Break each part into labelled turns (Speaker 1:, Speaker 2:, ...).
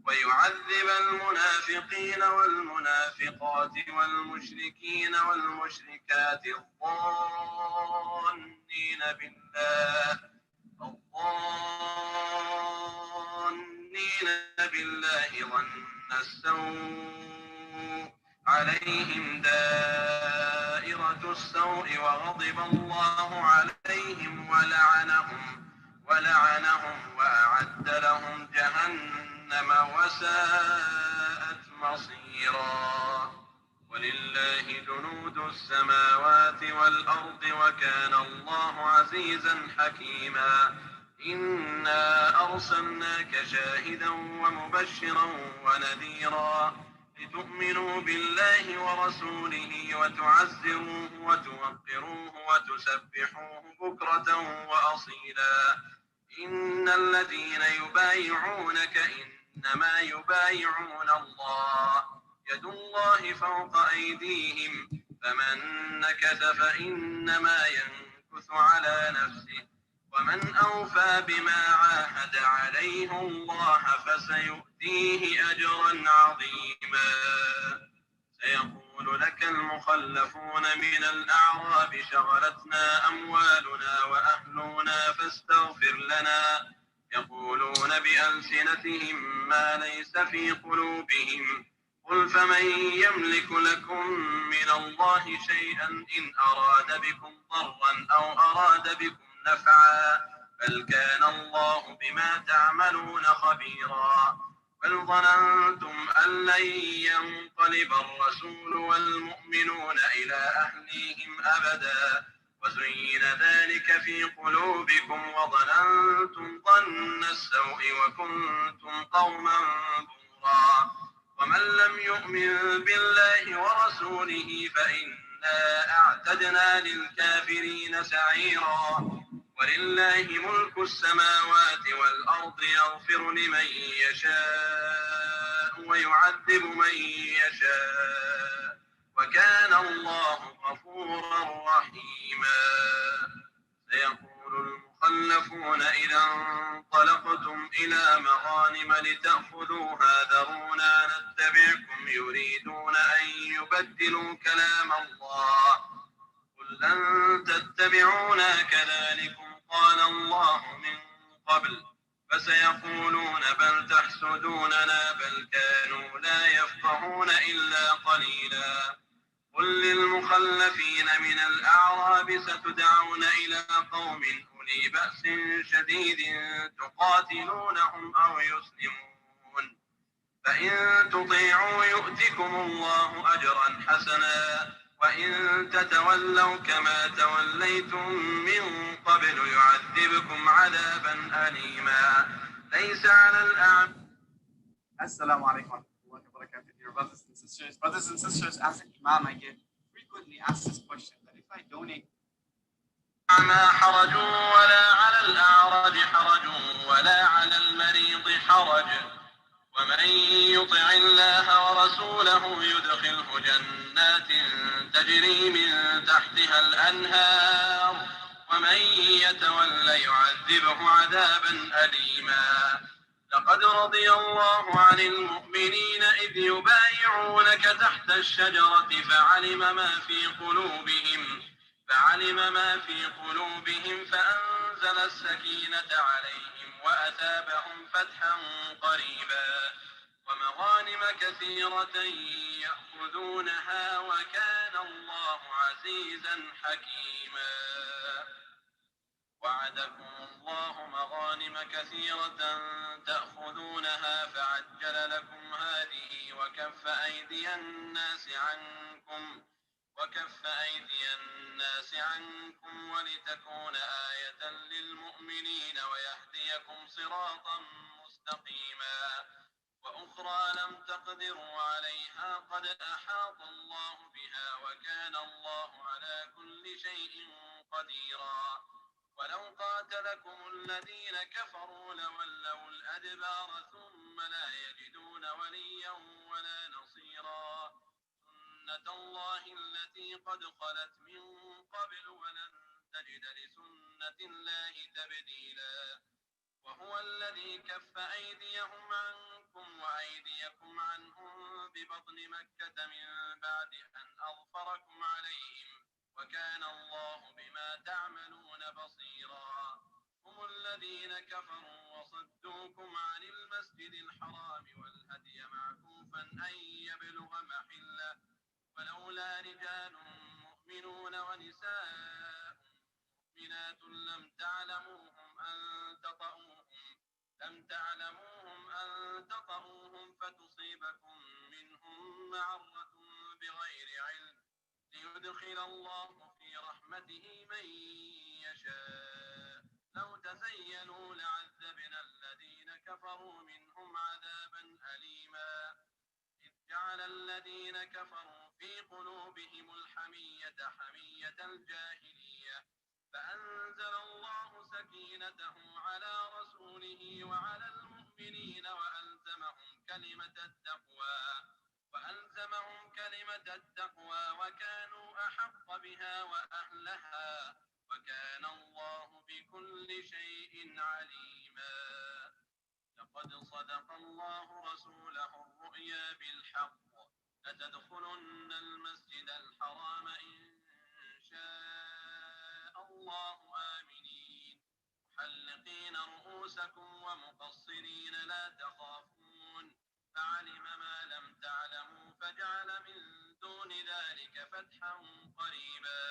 Speaker 1: ويعذب المنافقين والمنافقات والمشركين والمشركات الظانين بالله ظن السوء عليهم دائرة السوء وغضب الله عليهم ولعنهم وأعد لهم جهنم وساءت مصيرا. ولله جنود السماوات والأرض وكان الله عزيزا حكيما. إنا أرسلناك شاهدا ومبشرا ونذيرا لتؤمنوا بالله ورسوله وتعزروه وتوقروه وتسبحوه بكرة وأصيلا. إن الذين يبايعونك إنما يبايعون الله يد الله فوق أيديهم فمن نكث فإنما ينكث على نفسه ومن أوفى بما عاهد عليه الله فسيؤتيه أجرا عظيما. سيقول لك المخلفون من الأعراب شغلتنا أموالنا وأهلنا فاستغفر لنا يقولون بألسنتهم ما ليس في قلوبهم قل فمن يملك لكم من الله شيئا إن أراد بكم ضرا أو أراد بكم نفعا بل كان الله بما تعملون خبيرا. بل ظننتم أن لن ينقلب الرسول والمؤمنون إلى أهليهم أبدا وزين ذلك في قلوبكم وظننتم ظن السوء وكنتم قوما بورا. ومن لم يؤمن بالله ورسوله فإنا أعتدنا للكافرين سعيرا. ولله ملك السماوات والأرض يغفر لمن يشاء ويعذب من يشاء وكان الله غفورا رحيما. سيقول المخلفون إذا انطلقتم إلى مغانم لتأخذوها ذرونا نتبعكم يريدون أن يبدلوا كلام الله قل لن تتبعونا كذلكم قال الله من قبل فسيقولون بل تحسدوننا بل كانوا لا يفقهون إلا قليلا. قل للمخلفين من الأعراب ستدعون إلى قوم أولي بأس شديد تقاتلونهم أو يسلمون فإن تطيعوا يؤتكم الله أجرا حسنا وإن تتولوا كما توليتم من قبل يعذبكم عذابا أليما. ليس على الأعمى.
Speaker 2: Assalamu alaikum wa rahmatullahi wa barakatuh, dear brothers and sisters. Brothers and sisters, as an imam, I get frequently asked this question, that if I donate
Speaker 1: ما حرج ولا على الأعرج حرج ولا على المريض حرج ومن يطع الله ورسوله يدخله جنات تجري من تحتها الأنهار ومن يتولى يعذبه عذابا أليما. لقد رضي الله عن المؤمنين إذ يبايعونك تحت الشجرة فعلم ما في قلوبهم فأنزل السكينة عليهم وأثابهم فتحا قريبا ومغانم كثيرة يأخذونها وكان الله عزيزا حكيما. وعدكم الله مغانم كثيرة تأخذونها فعجل لكم هذه وكف أيدي الناس عنكم ولتكون آية للمؤمنين ويهديكم صراطا مستقيما. وأخرى لم تقدروا عليها قد أحاط الله بها وكان الله على كل شيء قديرا. ولو قاتلكم الذين كفروا لولوا الأدبار ثم لا يجدون وليا ولا نصيرا. سنة الله التي قد خلت من قبل ولن تجد لسنة الله تبديلا. وهو الذي كف أيديهم عنكم وأيديكم ببطن مكة من بعد أن أظفركم عليهم وكان الله بما تعملون بصيرا هم الذين كفروا وصدوكم عن المسجد الحرام والهدي معكوفا أن يبلغ محله ولولا رجال مؤمنون ونساء مؤمنات لم تعلموهم أن تطؤوهم فتصيبكم منهم معرة بغير علم ليدخل الله في رحمته من يشاء لو تزينوا لعذبنا الذين كفروا منهم عذابا أليما إذ جعل الذين كفروا في قلوبهم الحمية حمية الجاهلية فأنزل الله سكينته على رسوله وعلى المؤمنين وألزمهم كلمة التقوى وكانوا أحق بها وأهلها وكان الله بكل شيء عليما لقد صدق الله رسوله الرؤيا بالحق لتدخلن المسجد الحرام إن شاء الله آمنين محلقين رؤوسكم ومقصرين لا تخافون فعلم ما لم تعلموا فجعل من دون ذلك فتحا قريبا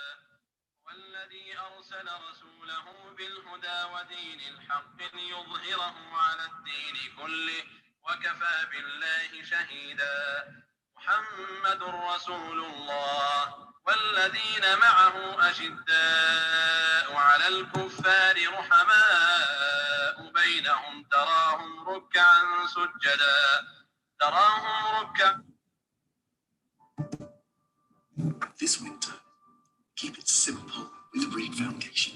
Speaker 1: والذي أرسل رسوله بالهدى ودين الحق ليظهره على الدين كله وكفى بالله شهيدا محمد رسول الله والذين معه أشداء على الكفار رحماء بينهم تراهم ركعا سجدا
Speaker 3: This winter, keep it simple with Reed Foundation.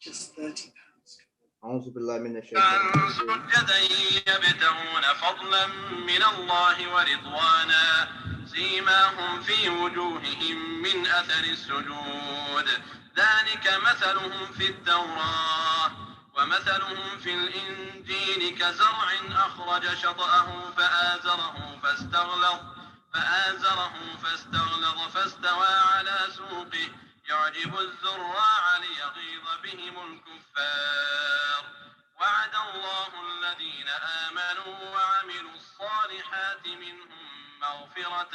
Speaker 3: Just £30.
Speaker 4: أعوذ بالله من الشيطان
Speaker 1: سجدا يبتغون فضلا من الله ورضوانا سيماهم في وجوههم من أثر السجود ذلك مثلهم في التوراة ومثلهم في الإنجيل كزرع أخرج شطأه فاستغلظ فاستوى على سوقه يعجب الزراع ليغيظ بهم الكفار وعد الله الذين آمنوا وعملوا الصالحات منهم مغفرة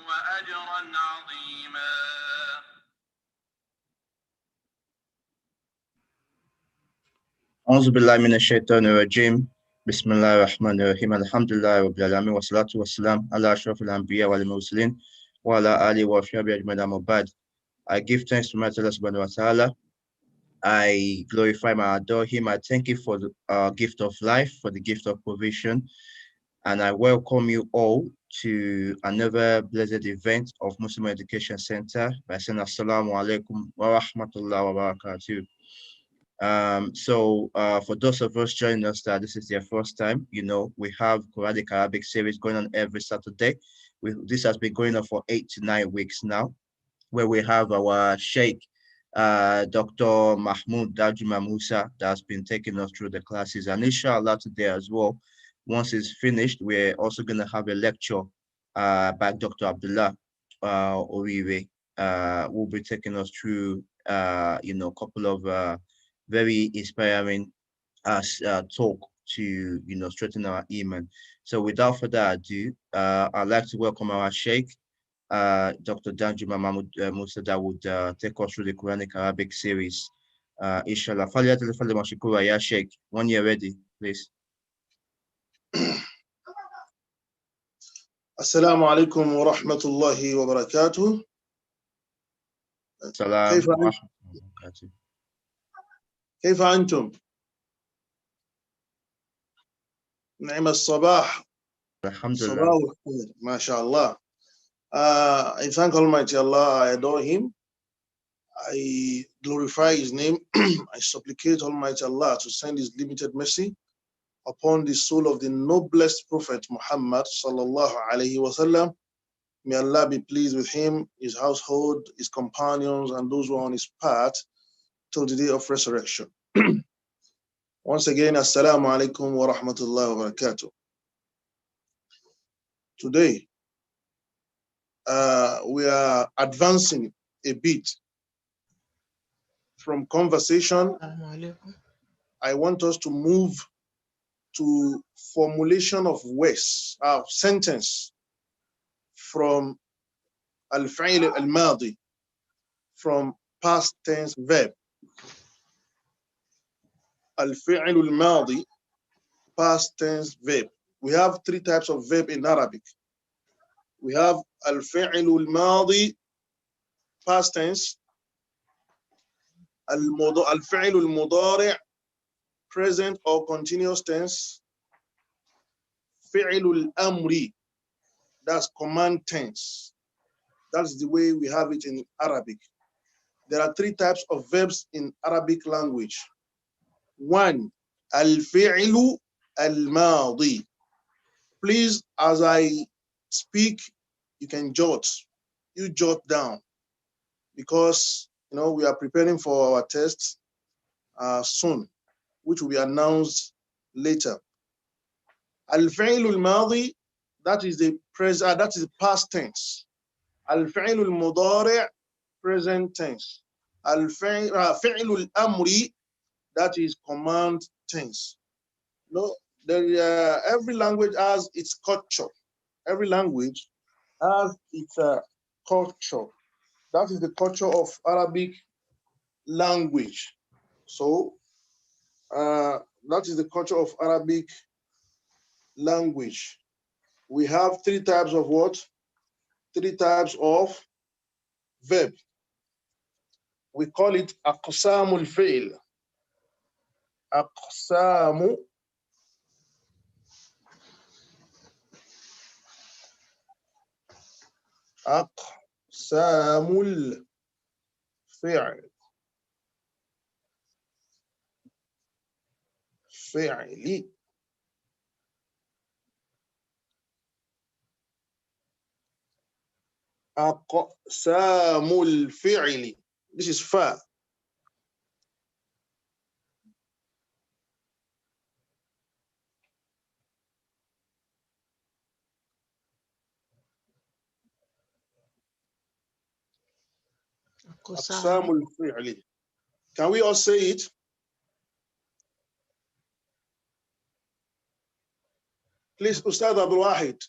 Speaker 1: وأجرا عظيما
Speaker 4: أعوذ بالله من الشيطان الرجيم بسم الله الرحمن الرحيم الحمد لله رب العالمين والصلاة والسلام على أشرف الأنبياء والمرسلين وعلى آله وصحبه أجمعين أما بعد. I give thanks to my Allah subhanahu wa ta'ala. I glorify and adore him. I thank you for the gift of life, for the gift of provision. And I welcome you all to another blessed event of Muslim Education Center by saying Assalamu alaikum wa rahmatullahi wa barakatuh. For those of us joining us that this is their first time, we have Quranic Arabic series going on every Saturday. This has been going on for 8 to 9 weeks now, where we have our Sheikh, Dr. Mahmoud Dajima Musa, that's been taking us through the classes. And inshallah today as well, once it's finished, we're also going to have a lecture by Dr. Abdullah Oriwe, who will be taking us through, a couple of very inspiring talk to, strengthen our iman. So without further ado, I'd like to welcome our Sheikh, Dr. Danjuma Mahmoud Musa, that would take us through the Quranic Arabic series. Inshallah. Ya Sheikh, when you're ready, please.
Speaker 5: السلام عليكم ورحمة الله وبركاته. كيف أنتم؟ نعم الصباح.
Speaker 4: الحمد لله.
Speaker 5: صباح الخير. ما شاء الله. I thank Almighty Allah. I adore Him. I glorify His name. I supplicate Almighty Allah to send His limited mercy upon the soul of the noblest Prophet Muhammad sallallahu alaihi wasallam. May Allah be pleased with him, his household, his companions, and those who are on his path till the day of resurrection. Once again, Assalamu alaikum wa rahmatullahi wa barakatuh. Today, we are advancing a bit from conversation. I want us to move to formulation of words, sentence from al-fi'l al-madi, from past tense verb. Al-fi'l al-madi, past tense verb. We have three types of verb in Arabic. We have al-fi'l al-madi, past tense, al-fi'l al-mudari', present or continuous tense, fi'l al-amri, that's command tense. That's the way we have it in Arabic. There are three types of verbs in Arabic language. One, al-fi'lu al-madi. Please, as I speak, you can jot. You jot down, because we are preparing for our test soon, which will be announced later. Al-fi'lu al-madi, that is the present. That is the past tense. Al-fi'lu al-mudari', present tense. Al-fi'lu al-amri, that is command tense. No, every language has its culture. Every language has its culture. That is the culture of Arabic language. So that is the culture of Arabic language. We have three types of what? Three types of verb. We call it aqsamul fi'l. Aqsamu أقسام الفعل أقسام الفعل. This is fa. أقسام الفعل. Can we all say it? Please, Ustad Abdul Wahid,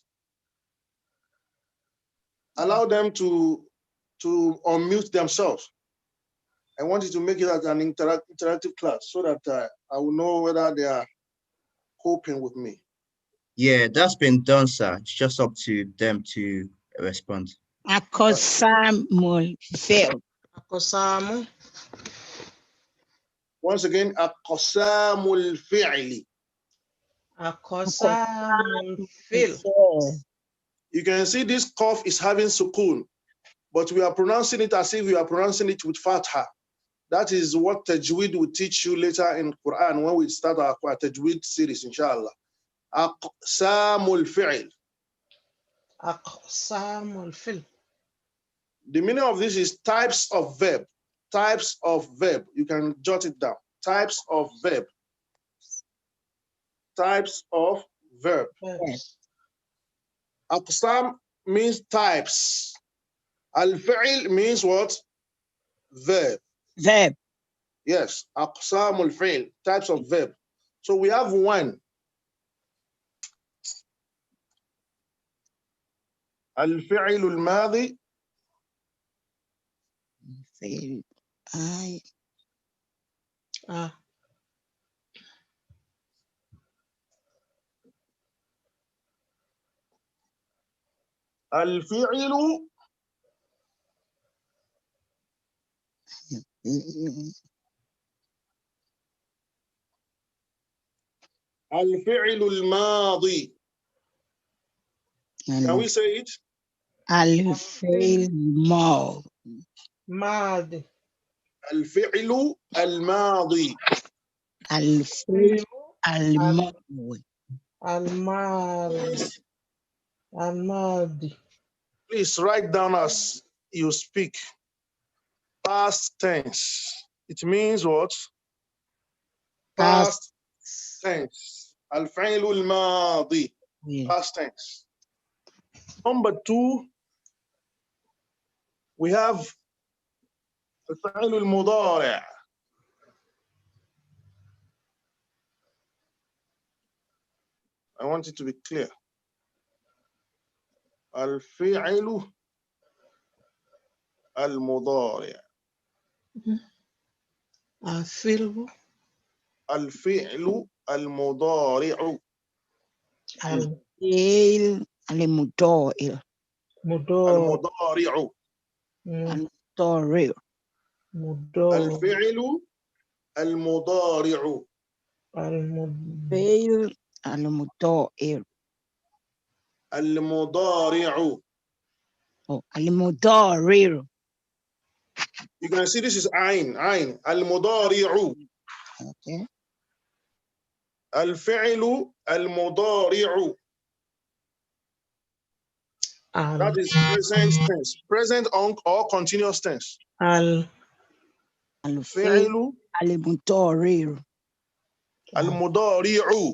Speaker 5: allow them to unmute themselves. I want you to make it as an interactive class so that I will know whether they are coping with me.
Speaker 4: Yeah, that's been done, sir. It's just up to them to respond.
Speaker 6: Akosamul fail.
Speaker 7: Akosamu.
Speaker 5: Once again, aqsamul fi'li.
Speaker 7: Akosamul fil.
Speaker 5: You can see this cough is having sukun, but we are pronouncing it as if we are pronouncing it with fatha. That is what tajweed will teach you later in Quran when we start our tajweed series, inshallah. Aqsamul fi'l.
Speaker 7: Aqsamul fil.
Speaker 5: The meaning of this is types of verb. Types of verb. You can jot it down. Types of verb. Types of verb. Aqsam means types. Al-fi'l means what? Verb.
Speaker 6: Verb.
Speaker 5: Yes. Aqsamul fi'l. Types of verb. So we have one. Al-fi'l al-madi. الفعل الفعل الماضي. Can we say it?
Speaker 6: الفعل
Speaker 7: ماضي.
Speaker 5: الفعل الماضي.
Speaker 6: الفعل الماضي.
Speaker 7: الماضي.
Speaker 5: Please write down as you speak. Past tense. It means what? Past tense. الفعل الماضي. Past tense. Number two, We have الفعل المضارع. I want it to be clear. الفعل المضارع.
Speaker 7: الفعل
Speaker 5: الفعل المضارع.
Speaker 6: الفعل المضارع
Speaker 5: المضارع.
Speaker 6: المضارع
Speaker 5: الفعل المضارع.
Speaker 6: الفعل المضارع
Speaker 5: المضارع.
Speaker 6: المضارع.
Speaker 5: You can see this is عين المضارع.
Speaker 6: Okay.
Speaker 5: الفعل المضارع. That is present tense. Present or continuous tense.
Speaker 6: الفعل المضارع
Speaker 5: المضارع.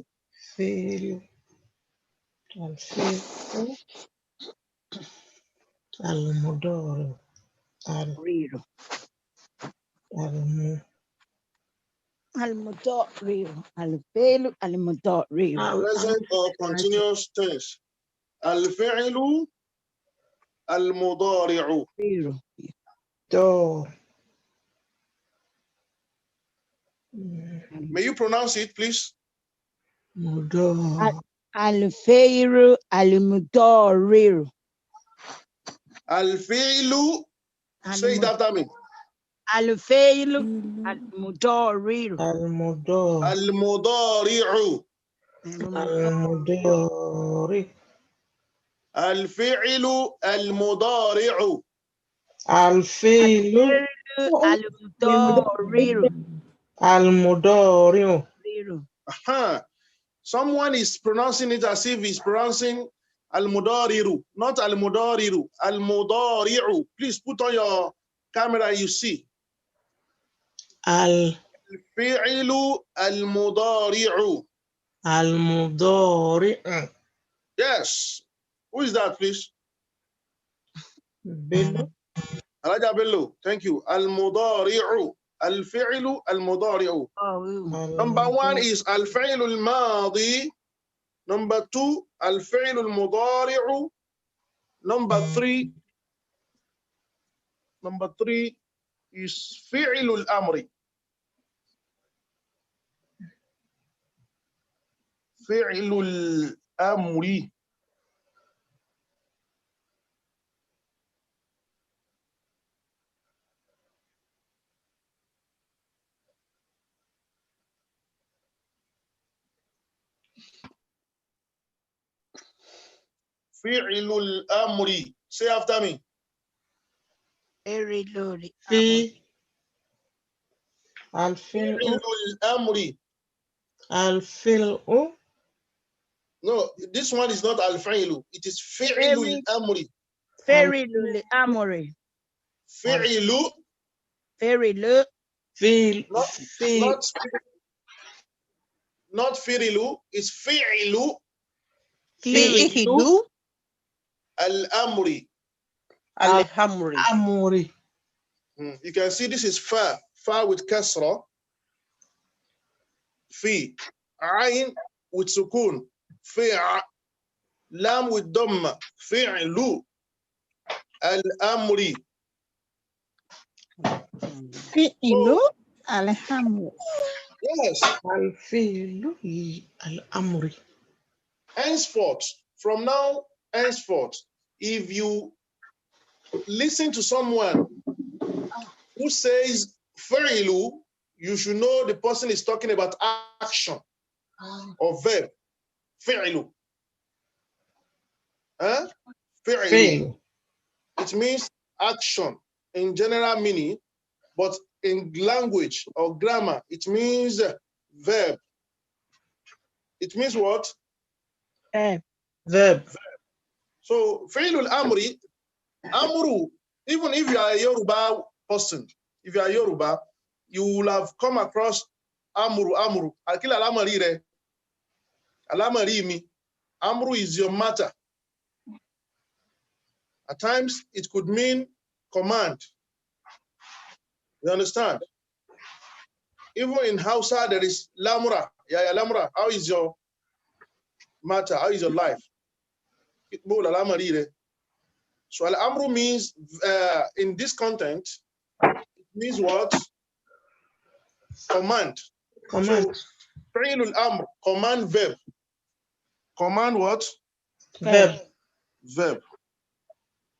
Speaker 7: المضارع
Speaker 6: الفعل المضارع.
Speaker 5: Present or continuous tense. الفعل المضارع. May you pronounce it, please?
Speaker 6: الفعل المضارع.
Speaker 5: الفعل. Say it after me.
Speaker 6: الفعل المضارع.
Speaker 5: المضارع. الفعل المضارع.
Speaker 7: الفعل المضارع.
Speaker 5: Someone is pronouncing it as if he's pronouncing al-mudariru, not al-mudariru, al-mudari'u. Please put on your camera, you see. Al-fi'lu al-mudari'u.
Speaker 7: المضارع.
Speaker 5: Yes. Who is that, please?
Speaker 7: Bello.
Speaker 5: Alaja Bello. Thank you. Al-mudari'u. Al-fi'lu al-mudari'u. Number one is al-fi'lu al-madi. Number two, al-fi'lu al-mudari'u. Number three is fi'lu al-amri. Fi'lu al-amri. Fi'lu al-amri. Say after me.
Speaker 6: Fi'lu
Speaker 5: al-amri.
Speaker 7: الفعل.
Speaker 5: No, this one is not al-fi'lu. It is fi'lu al-amri.
Speaker 6: Fi'lu al-amri.
Speaker 5: Fi'lu.
Speaker 6: Fi'lu.
Speaker 5: Not fi'lu. It's fi'lu.
Speaker 6: Fi'lu
Speaker 5: al-amri.
Speaker 7: الأمر.
Speaker 5: You can see this is fa with kasra. Fi. Ain with sukun. Fi'a. Lam with dhamma. Fi'lu al-amri.
Speaker 6: Fi'lu al-amri.
Speaker 5: Yes.
Speaker 7: الفعل الأمر.
Speaker 5: Henceforth, from now henceforth, if you listen to someone who says fi'lu, you should know the person is talking about action or verb. Fi'lu. Fi'lu. It means action in general meaning, but in language or grammar, it means verb. It means what?
Speaker 7: Verb.
Speaker 5: So, fi'lul amri, amru, even if you are a Yoruba person, if you are Yoruba, you will have come across amru. Akil alamari re. Alamari mi. Amru is your matter. At times, it could mean command. You understand? Even in Hausa, there is lamura. Yeah, lamura. How is your matter? How is your life? So al-amru means, in this content, it means what? Command.
Speaker 7: Command.
Speaker 5: So, fi'l al-amr, command verb. Command what?
Speaker 7: Verb.
Speaker 5: Verb.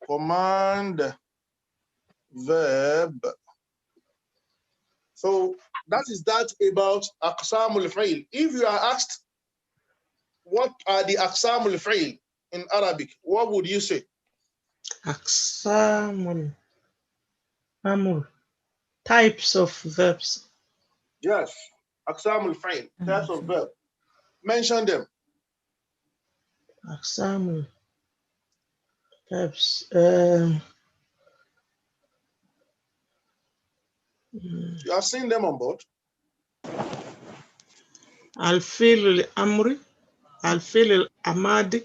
Speaker 5: Command verb. So that is that about aqsamul fi'l. If you are asked what are the aqsamul fi'l in Arabic, what would you say?
Speaker 7: Aqsamul amr. Types of verbs.
Speaker 5: Yes, aqsamul fi'l, types of verb. Mention them.
Speaker 7: Aqsamul verbs.
Speaker 5: You have seen them on board.
Speaker 7: Al-fil al-amri. Al-fil al-amadi.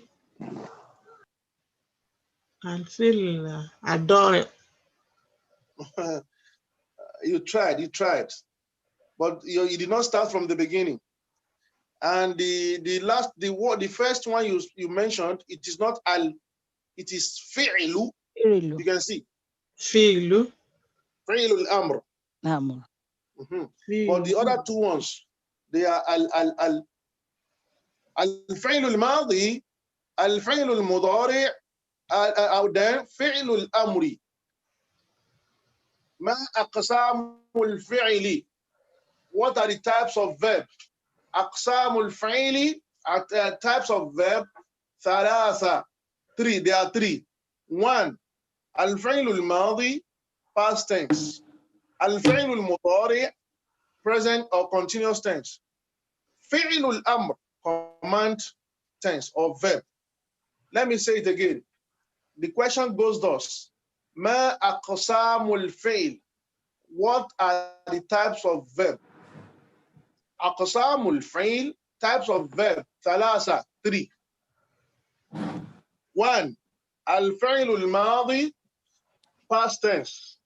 Speaker 7: Al-fil al-adari.
Speaker 5: You tried, but you did not start from the beginning. And the first one you mentioned, it is not al, it is fi'lu. You can see
Speaker 7: Fi'lu.
Speaker 5: fi'lu al-amr. But the other two ones, they are al-fi'lu al-madi, al-fi'lu al-mudari, أو then فعل الأمر. ما أقسام الفعل? What are the types of verb? أقسام الفعل, types of verb, ثلاثة. Three, there are three. One, الفعل الماضي, past tense. الفعل المضارع, present or continuous tense. فعل الأمر, command tense or verb. Let me say it again. The question goes thus: ما أقسام الفعل? What are the types of verb? أقسام الفعل, types of verb, ثلاثة, three. One, الفعل الماضي, past tense.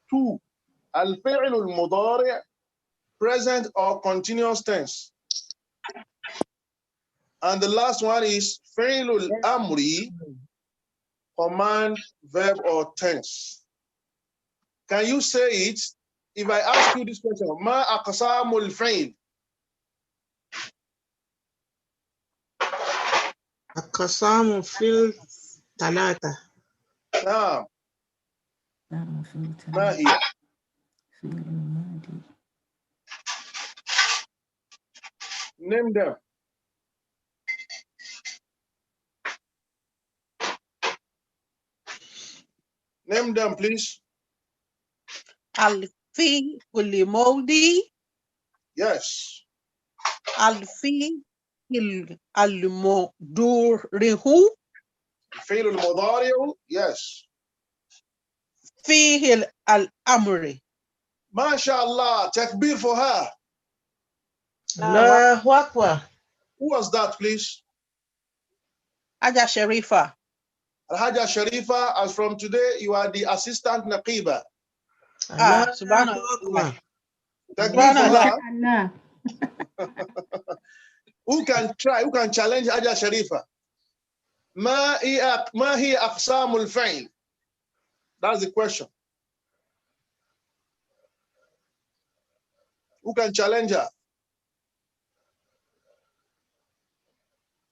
Speaker 5: Two, الفعل المضارع, present or continuous tense. And the last one is فعل الأمر, command, verb, or tense. Can you say it? If I ask you this question, ما أقسام الفعل?
Speaker 7: أقسام فil ثلاثة.
Speaker 5: نعم. ما هي؟ Name them. Name them, please.
Speaker 8: Al-fi al-mawdi.
Speaker 5: Yes.
Speaker 8: Al-fi al-mudurihu.
Speaker 5: الفعل المضارع. Yes.
Speaker 8: Fi'l al-amri.
Speaker 5: MashaAllah. Takbir for her.
Speaker 7: Allahu Akbar.
Speaker 5: Who was that, please?
Speaker 8: Haja Sharifa.
Speaker 5: Al-Haja Sharifa, as from today, you are the assistant Naqiba.
Speaker 8: Subhanallah.
Speaker 5: Takbir for her. Who can try? Who can challenge Haja Sharifa? ما هي أقسام الفعل? That's the question. Who can challenge her?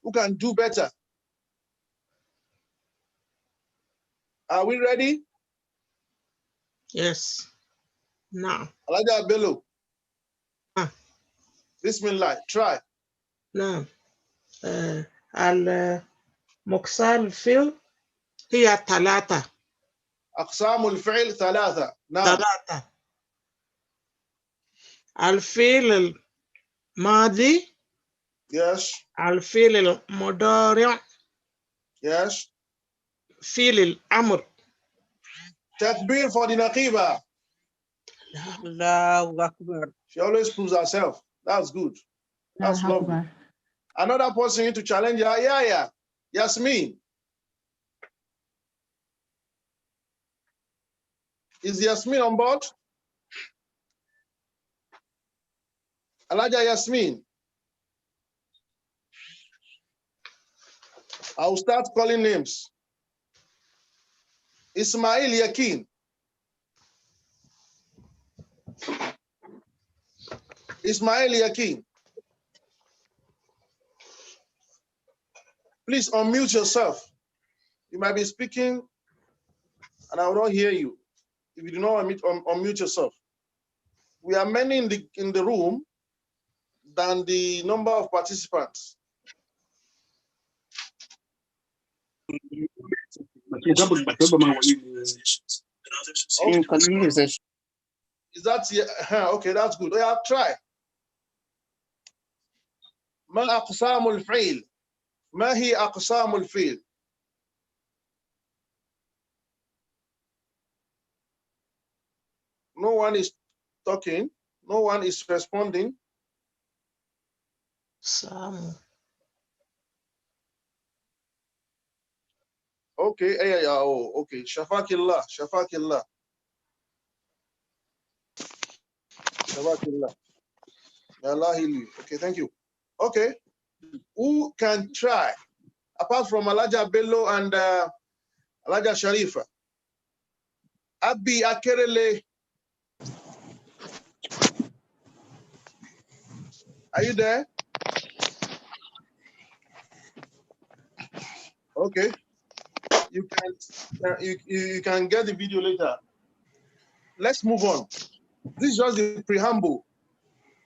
Speaker 5: Who can do better? Are we ready?
Speaker 7: Yes. Now.
Speaker 5: Alhaja Bello. Bismillah. Try.
Speaker 7: نعم. المقصار الفيل هي ثلاثة.
Speaker 5: أقسام الفعل ثلاثة. نعم.
Speaker 7: ثلاثة. الفيل الماضي.
Speaker 5: Yes.
Speaker 7: الفيل المضارع.
Speaker 5: Yes.
Speaker 7: فيل الأمر.
Speaker 5: Takbir for the Naqiba.
Speaker 8: Allahu Akbar.
Speaker 5: She always proves herself. That's good. That's lovely. Another person to challenge her. Yeah. Yasmin. Is Yasmin on board? Alaja Yasmin. I'll start calling names. Ismail Yakin. Ismail Yakin. Please unmute yourself. You might be speaking and I will not hear you. If you do not unmute yourself. We are many in the room than the number of participants. Okay. Is that okay? That's good. Yeah, try. ما أقسام الفعل؟ ما هي أقسام الفعل؟ No one is talking. No one is responding.
Speaker 7: Sam.
Speaker 5: Okay. Oh, okay. Shafakillah. Shafakillah. Shafakillah. May Allah heal you. Okay, thank you. Okay. Who can try? Apart from Alaja Bello and Alaja Sharifa. Abi Akerele. Are you there? Okay. You can get the video later. Let's move on. This is just the preamble.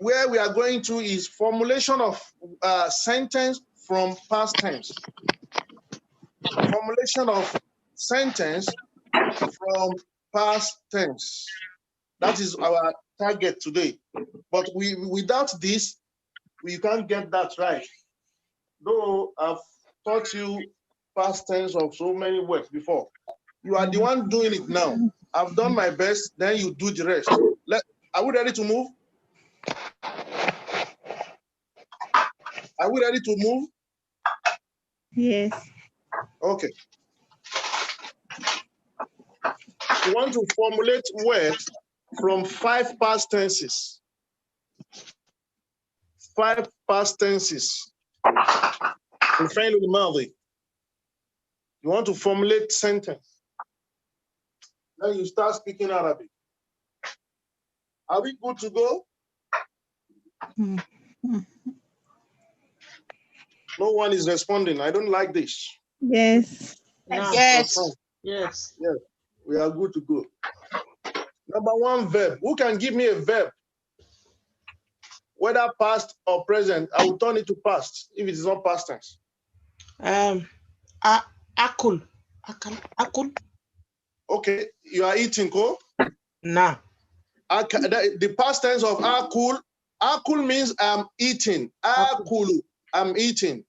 Speaker 5: Where we are going to is formulation of sentence from past tense. Formulation of sentence from past tense. That is our target today. But without this, we can't get that right. Though I've taught you past tense of so many words before. You are the one doing it now. I've done my best, then you do the rest. Are we ready to move? Are we ready to move?
Speaker 6: Yes.
Speaker 5: Okay. We want to formulate words from 5 past tenses. 5 past tenses. You want to formulate sentence. Then you start speaking Arabic. Are we good to go? No one is responding. I don't like this.
Speaker 6: Yes.
Speaker 7: No.
Speaker 8: Yes.
Speaker 7: Yes.
Speaker 5: Yes, we are good to go. Number 1, verb. Who can give me a verb? Whether past or present, I will turn it to past if it is not past tense.
Speaker 7: Akul. Akul.
Speaker 5: Okay, you are eating, Ko?
Speaker 7: Nah.
Speaker 5: The past tense of akul. Akul means I'm eating. Akulu, I'm eating.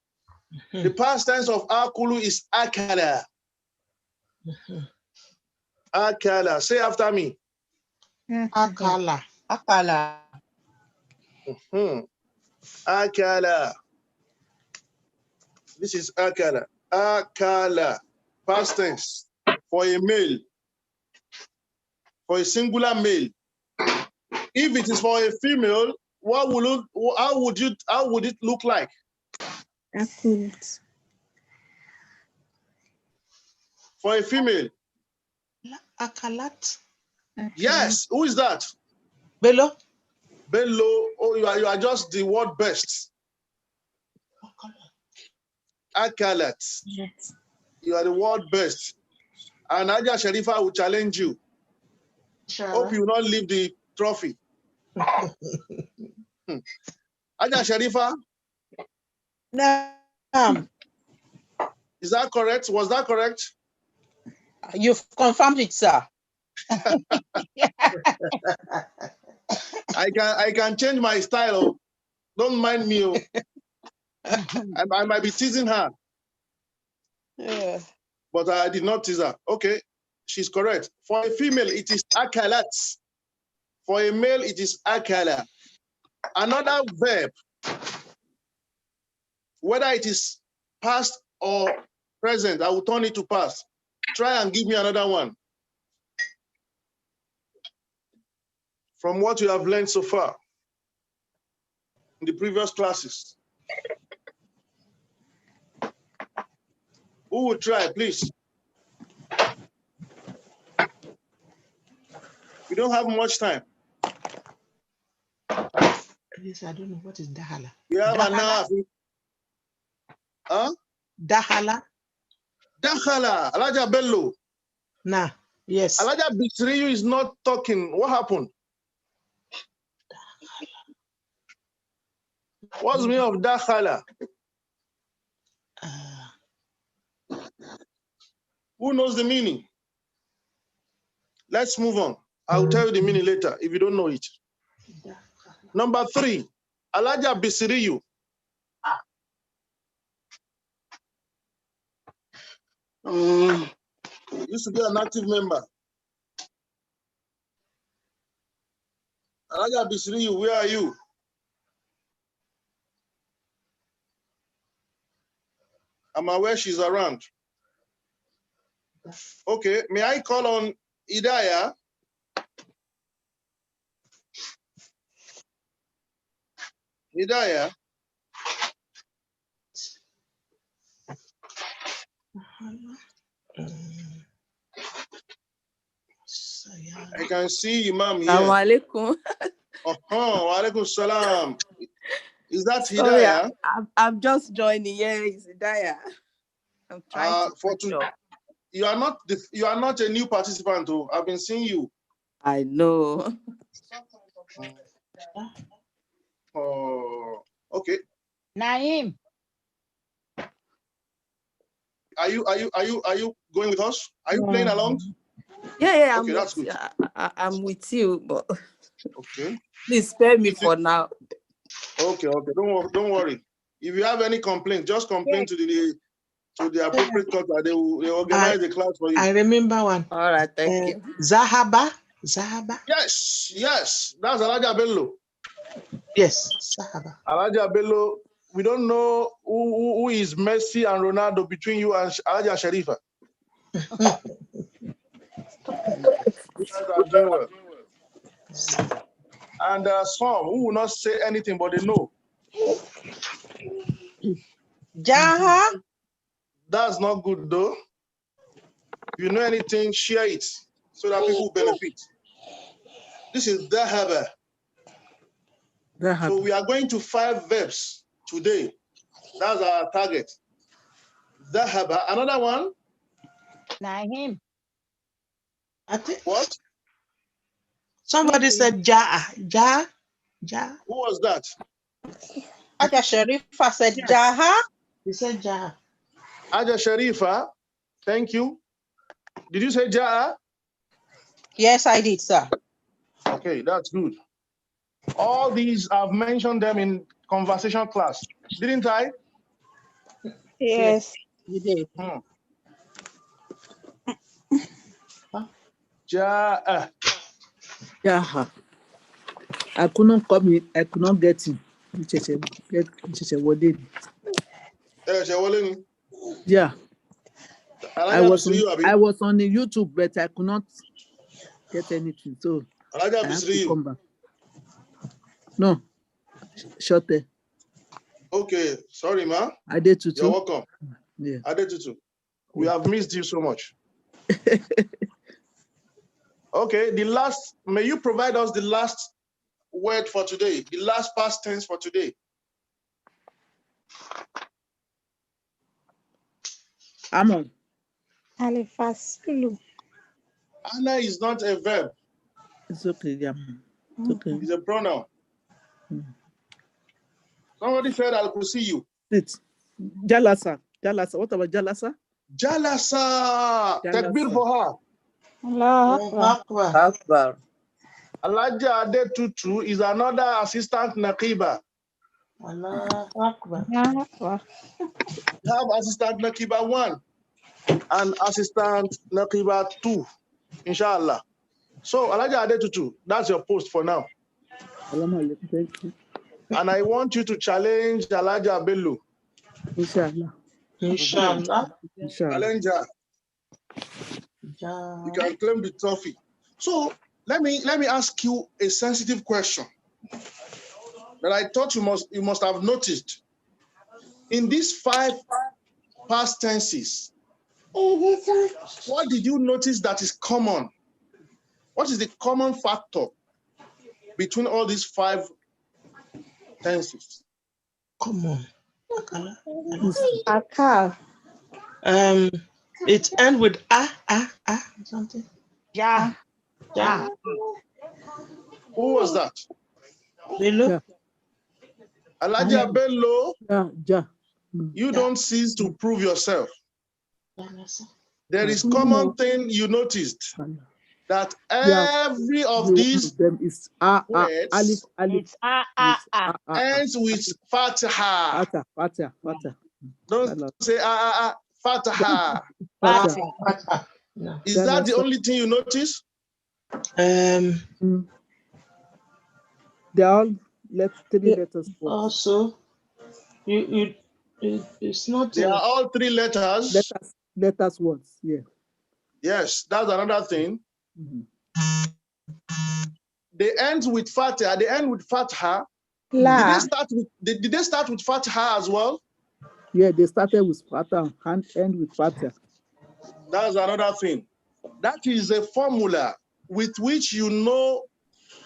Speaker 5: The past tense of akulu is akala. Akala. Say after me.
Speaker 7: Akala.
Speaker 8: Akala.
Speaker 5: Akala. This is akala. Akala. Past tense. For a male. For a singular male. If it is for a female, how would it look like?
Speaker 6: Akult.
Speaker 5: For a female.
Speaker 7: Akalat.
Speaker 5: Yes. Who is that?
Speaker 7: Bello.
Speaker 5: Bello. Oh, you are just the word best. Akalat.
Speaker 6: Yes.
Speaker 5: You are the word best. And Aja Sharifa will challenge you. Hope you will not leave the trophy. Aja Sharifa.
Speaker 8: No.
Speaker 5: Is that correct? Was that correct?
Speaker 8: You've confirmed it, sir.
Speaker 5: I can change my style. Don't mind me. I might be teasing her.
Speaker 8: Yeah.
Speaker 5: But I did not tease her. Okay, she's correct. For a female, it is akalat. For a male, it is akala. Another verb, whether it is past or present, I will turn it to past. Try and give me another one. from what you have learned so far in the previous classes? Who will try, please? We don't have much time.
Speaker 7: Yes, I don't know what is dahala.
Speaker 5: We have an
Speaker 7: Dahala?
Speaker 5: hour. Huh?
Speaker 7: Dahala?
Speaker 5: Dakhala, Alaja Bello.
Speaker 7: Nah, yes.
Speaker 5: Alaja Bisriyu is not talking. What happened? What's the meaning of Dakhala? Who knows the meaning? Let's move on. I'll tell you the meaning later if you don't know it. Number 3, Alaja Bisriyu. Used to be an active member. Alaja Bisriyu, where are you? I'm aware she's around. Okay, may I call on Idaya? Idaya? I can see Imam here.
Speaker 9: Assalamu alaikum.
Speaker 5: Wa alaikum salam. Is that
Speaker 9: Sorry,
Speaker 5: Hidayah?
Speaker 9: I'm just joining. Yeah, it's Hidayah. I'm trying to catch up.
Speaker 5: You are not a new participant. Oh, I've been seeing you.
Speaker 9: I know.
Speaker 5: Oh, okay.
Speaker 8: Naim.
Speaker 5: Are you going with us? Are you playing along?
Speaker 9: Yeah,
Speaker 5: okay, that's good.
Speaker 9: I'm with you, but
Speaker 5: okay.
Speaker 9: Please spare me for now.
Speaker 5: Okay. Don't worry. If you have any complaint, just complain to the appropriate court. They will organize the class for you.
Speaker 7: I remember one.
Speaker 9: All right, thank you.
Speaker 7: Zahaba.
Speaker 5: Yes. That's Alaja Bello.
Speaker 7: Yes, Zahaba.
Speaker 5: Alaja Bello. We don't know who is Messi and Ronaldo between you and Alaja Sharifa. You guys are doing well. And there are some who will not say anything, but they know.
Speaker 8: Jaha.
Speaker 5: That's not good, though. If you know anything, share it so that people benefit. This is Dahaba. So we are going to 5 verbs today. That's our target. Dahaba. Another one?
Speaker 8: Naim.
Speaker 5: What?
Speaker 7: Somebody said Ja.
Speaker 5: Who was that?
Speaker 8: Aja Sharifa said Jaha.
Speaker 7: He said Ja.
Speaker 5: Aja Sharifa. Thank you. Did you say Jaha?
Speaker 8: Yes, I did, sir.
Speaker 5: Okay, that's good. All these, I've mentioned them in conversation class. Didn't I?
Speaker 6: Yes.
Speaker 8: You did.
Speaker 5: Jaha.
Speaker 10: Jaha. I could not come in. I could not get in. Yeah. I was on the YouTube, but I could not get anything. So I have to come back. No. Short.
Speaker 5: Okay. Sorry, ma.
Speaker 10: I did too.
Speaker 5: You're welcome.
Speaker 10: Yeah.
Speaker 5: I did too. We have missed you so much. Okay, may you provide us the last word for today, the last past tense for today.
Speaker 10: Amon.
Speaker 6: Alifasulu.
Speaker 5: Anna is not a verb.
Speaker 10: It's okay, yeah. It's okay.
Speaker 5: It's a pronoun. Somebody said I could see you.
Speaker 10: It's Jalasa. What about Jalasa?
Speaker 5: Jalasa. Takbir for her.
Speaker 6: Allah
Speaker 8: Akbar.
Speaker 5: Alaja Adetutu is another assistant Nakiba.
Speaker 7: Allah Akbar.
Speaker 5: We have assistant Nakiba 1 and assistant Nakiba 2, inshallah. So Alaja Adetutu, that's your post for now.
Speaker 10: Thank you.
Speaker 5: And I want you to challenge Alaja Bello.
Speaker 10: Inshallah.
Speaker 5: Challenge her. You can claim the trophy. So let me ask you a sensitive question that I thought you must have noticed. In these 5 past tenses, what did you notice that is common? What is the common factor between all these 5 tenses?
Speaker 7: Come on.
Speaker 6: Akal.
Speaker 7: It ends with something.
Speaker 8: Ja.
Speaker 7: Ja.
Speaker 5: Who was that?
Speaker 7: Bello.
Speaker 10: Yeah.
Speaker 5: Elijah Bello,
Speaker 10: Yeah.
Speaker 5: you don't cease to prove yourself. There is common thing you noticed, that every of these
Speaker 10: them is
Speaker 5: words
Speaker 10: alif.
Speaker 8: It's
Speaker 5: ends with Fataha.
Speaker 10: Fata.
Speaker 5: Don't say Fataha.
Speaker 8: Fatiha.
Speaker 7: No.
Speaker 5: Is that the only thing you notice?
Speaker 10: They all left 3 letters.
Speaker 7: Also, it's not.
Speaker 5: They are all 3 letters.
Speaker 10: Letters words. Yeah.
Speaker 5: Yes, that's another thing. They end with Fatiha. They end with Fataha.
Speaker 6: La.
Speaker 5: Did they start with Fataha as well?
Speaker 10: Yeah, they started with Fata and end with Fata.
Speaker 5: That's another thing. That is a formula with which you know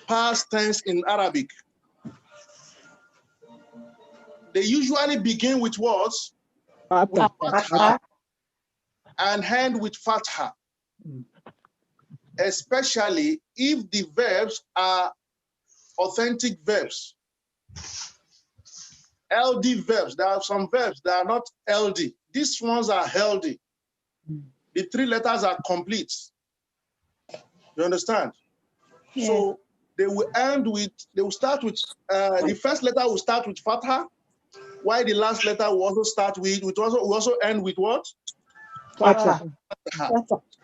Speaker 5: past tense in Arabic. They usually begin with words
Speaker 10: Fata.
Speaker 5: and end with Fatha. Especially if the verbs are authentic verbs. LD verbs. There are some verbs that are not LD. These ones are healthy. The 3 letters are complete. You understand?
Speaker 6: Yes.
Speaker 5: So they will start with, the first letter will start with Fatha, while the last letter will also start with, will also end with what?
Speaker 10: Fata.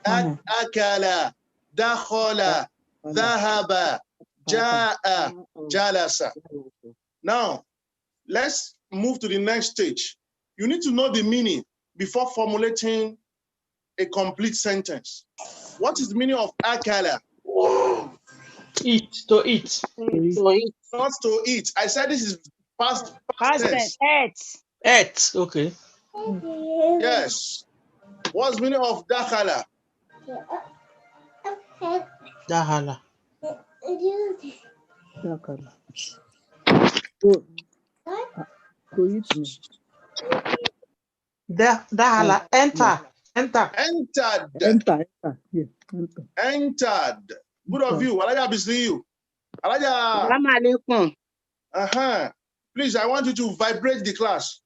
Speaker 5: Akala, dakhala, dhahaba, jaa, jalasa. Now, let's move to the next stage. You need to know the meaning before formulating a complete sentence. What is the meaning of akala?
Speaker 7: Eat, to eat.
Speaker 5: Not to eat. I said this is past tense.
Speaker 7: Eat, okay.
Speaker 5: Yes. What's the meaning of dakhala?
Speaker 7: Dahala.
Speaker 10: To eat me.
Speaker 7: Dahala. Enter.
Speaker 5: Entered.
Speaker 10: Yeah.
Speaker 5: Entered. Good of you. Alaja, be see you. Alaja. Please, I want you to vibrate the class.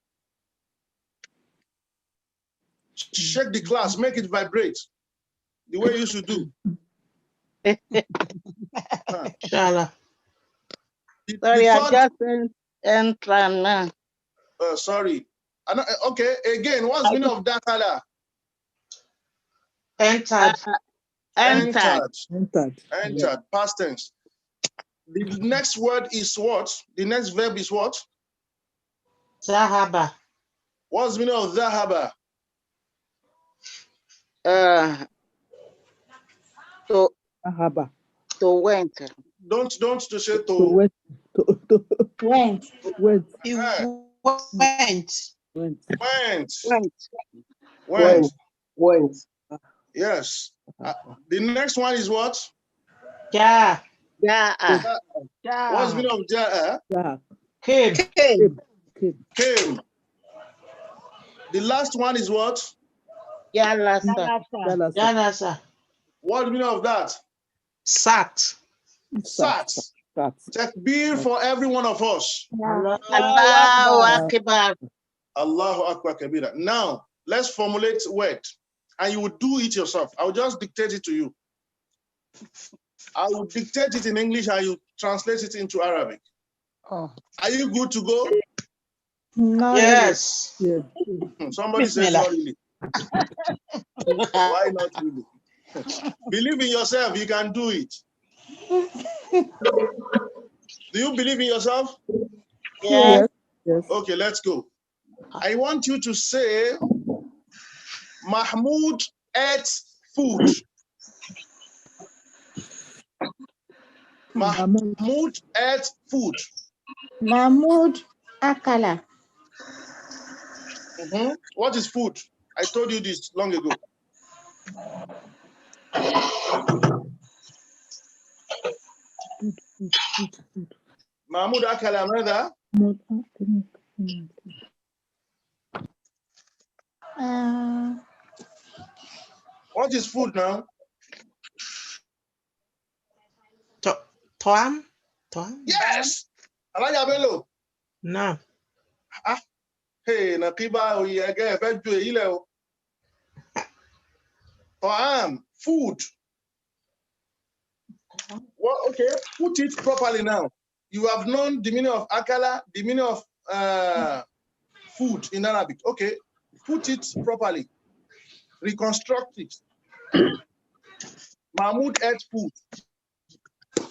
Speaker 5: Shake the class, make it vibrate the way you should do.
Speaker 7: Shala.
Speaker 8: Sorry, I just enter now.
Speaker 5: Sorry. Okay, again, what's the meaning of dakhala?
Speaker 7: Entered.
Speaker 5: Entered. Past tense. The next word is what? The next verb is what?
Speaker 7: Zahaba.
Speaker 5: What's the meaning of zahaba?
Speaker 8: To went.
Speaker 5: Don't to say to.
Speaker 6: Went.
Speaker 7: Went.
Speaker 5: Yes. The next one is what?
Speaker 7: Ja.
Speaker 5: What's the meaning of ja?
Speaker 7: Came.
Speaker 5: The last one is what?
Speaker 7: Jalasa.
Speaker 5: What's the meaning of that?
Speaker 7: Sat.
Speaker 5: Takbir for every one of us.
Speaker 8: Allahu Akbar.
Speaker 5: Allahu Akbar kabira. Now, let's formulate word. And you will do it yourself. I will just dictate it to you. I will dictate it in English and you translate it into Arabic. Are you good to go?
Speaker 6: No.
Speaker 7: Yes.
Speaker 10: Yeah.
Speaker 5: Somebody says not really. Why not really? Believe in yourself, you can do it. Do you believe in yourself?
Speaker 6: Yes.
Speaker 5: Okay, let's go. I want you to say, Mahmoud ate food. Mahmoud ate food.
Speaker 6: Mahmoud Akala.
Speaker 5: What is food? I told you this long ago. Mahmoud Akala, mother. What is food now?
Speaker 7: Toam?
Speaker 5: Yes. Alaja Bello.
Speaker 7: No.
Speaker 5: Hey, Nakiba, we again, Toam, food. Well, okay, put it properly now. You have known the meaning of akala, the meaning of food in Arabic. Okay, put it properly. Reconstruct it. Mahmoud ate food.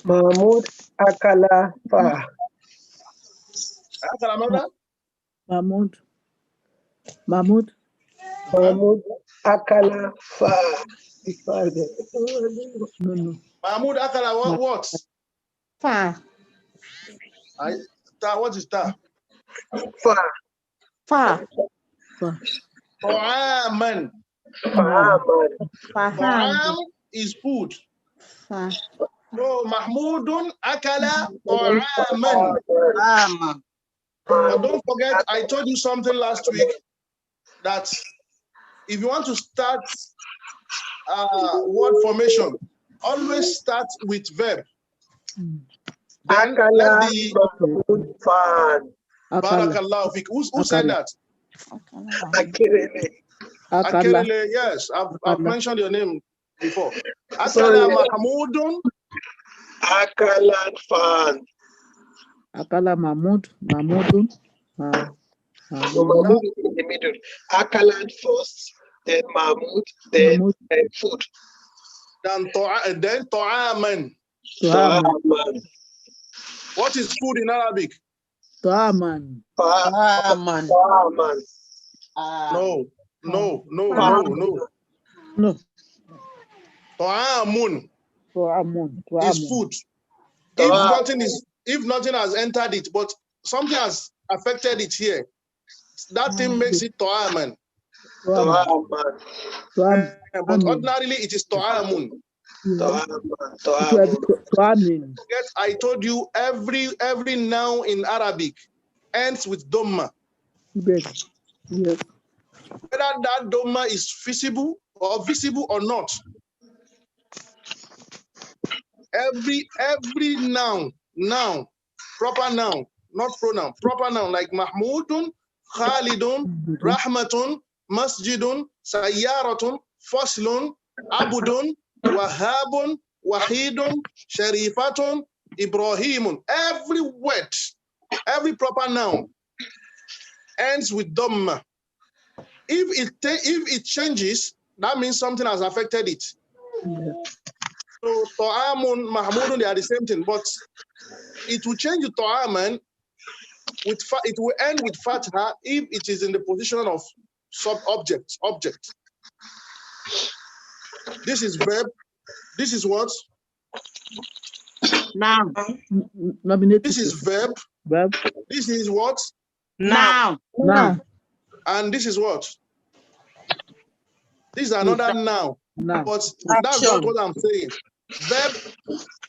Speaker 11: Mahmoud Akala Fa.
Speaker 5: Akala, mother?
Speaker 10: Mahmoud
Speaker 11: Akala Fa.
Speaker 10: No.
Speaker 5: Mahmoud Akala, what?
Speaker 6: Fa.
Speaker 5: What is that?
Speaker 6: Fa.
Speaker 5: Ta'aman. Ta'am is food. So Mahmoudun Akala Ta'aman. But don't forget, I told you something last week that if you want to start word formation, always start with verb. Then let the Barakallahu fik. Who said that? Akelele, yes, I've mentioned your name before. Akala Mahmudun.
Speaker 11: Akala Fan.
Speaker 10: Akala Mahmudun.
Speaker 11: So Mahmoud is in the middle. Akalan first, then Mahmoud, then food.
Speaker 5: Then Ta'aman. What is food in Arabic?
Speaker 10: Ta'aman.
Speaker 5: No. Ta'amun is food. If nothing has entered it, but something has affected it here, that thing makes it Ta'aman. But ordinarily it is Ta'amun. I told you every noun in Arabic ends with Dhamma.
Speaker 10: Yes.
Speaker 5: Whether that Dhamma is visible or not. Every noun, proper noun, not pronoun, proper noun like Mahmudun, Khalidun, Rahmatun, Masjidun, Sayyaratun, Faslun, Abudun, Wahabun, Wahidun, Sharifatun, Ibrahimun. Every word, every proper noun ends with Dhamma. If it changes, that means something has affected it. So Ta'amun, Mahmudun, they are the same thing, but it will change to Ta'aman. It will end with Fatha if it is in the position of object. This is verb. This is what?
Speaker 8: Noun.
Speaker 5: This is verb. This is what?
Speaker 8: Noun.
Speaker 5: And this is what? This is another noun. But that's not what I'm saying. Verb,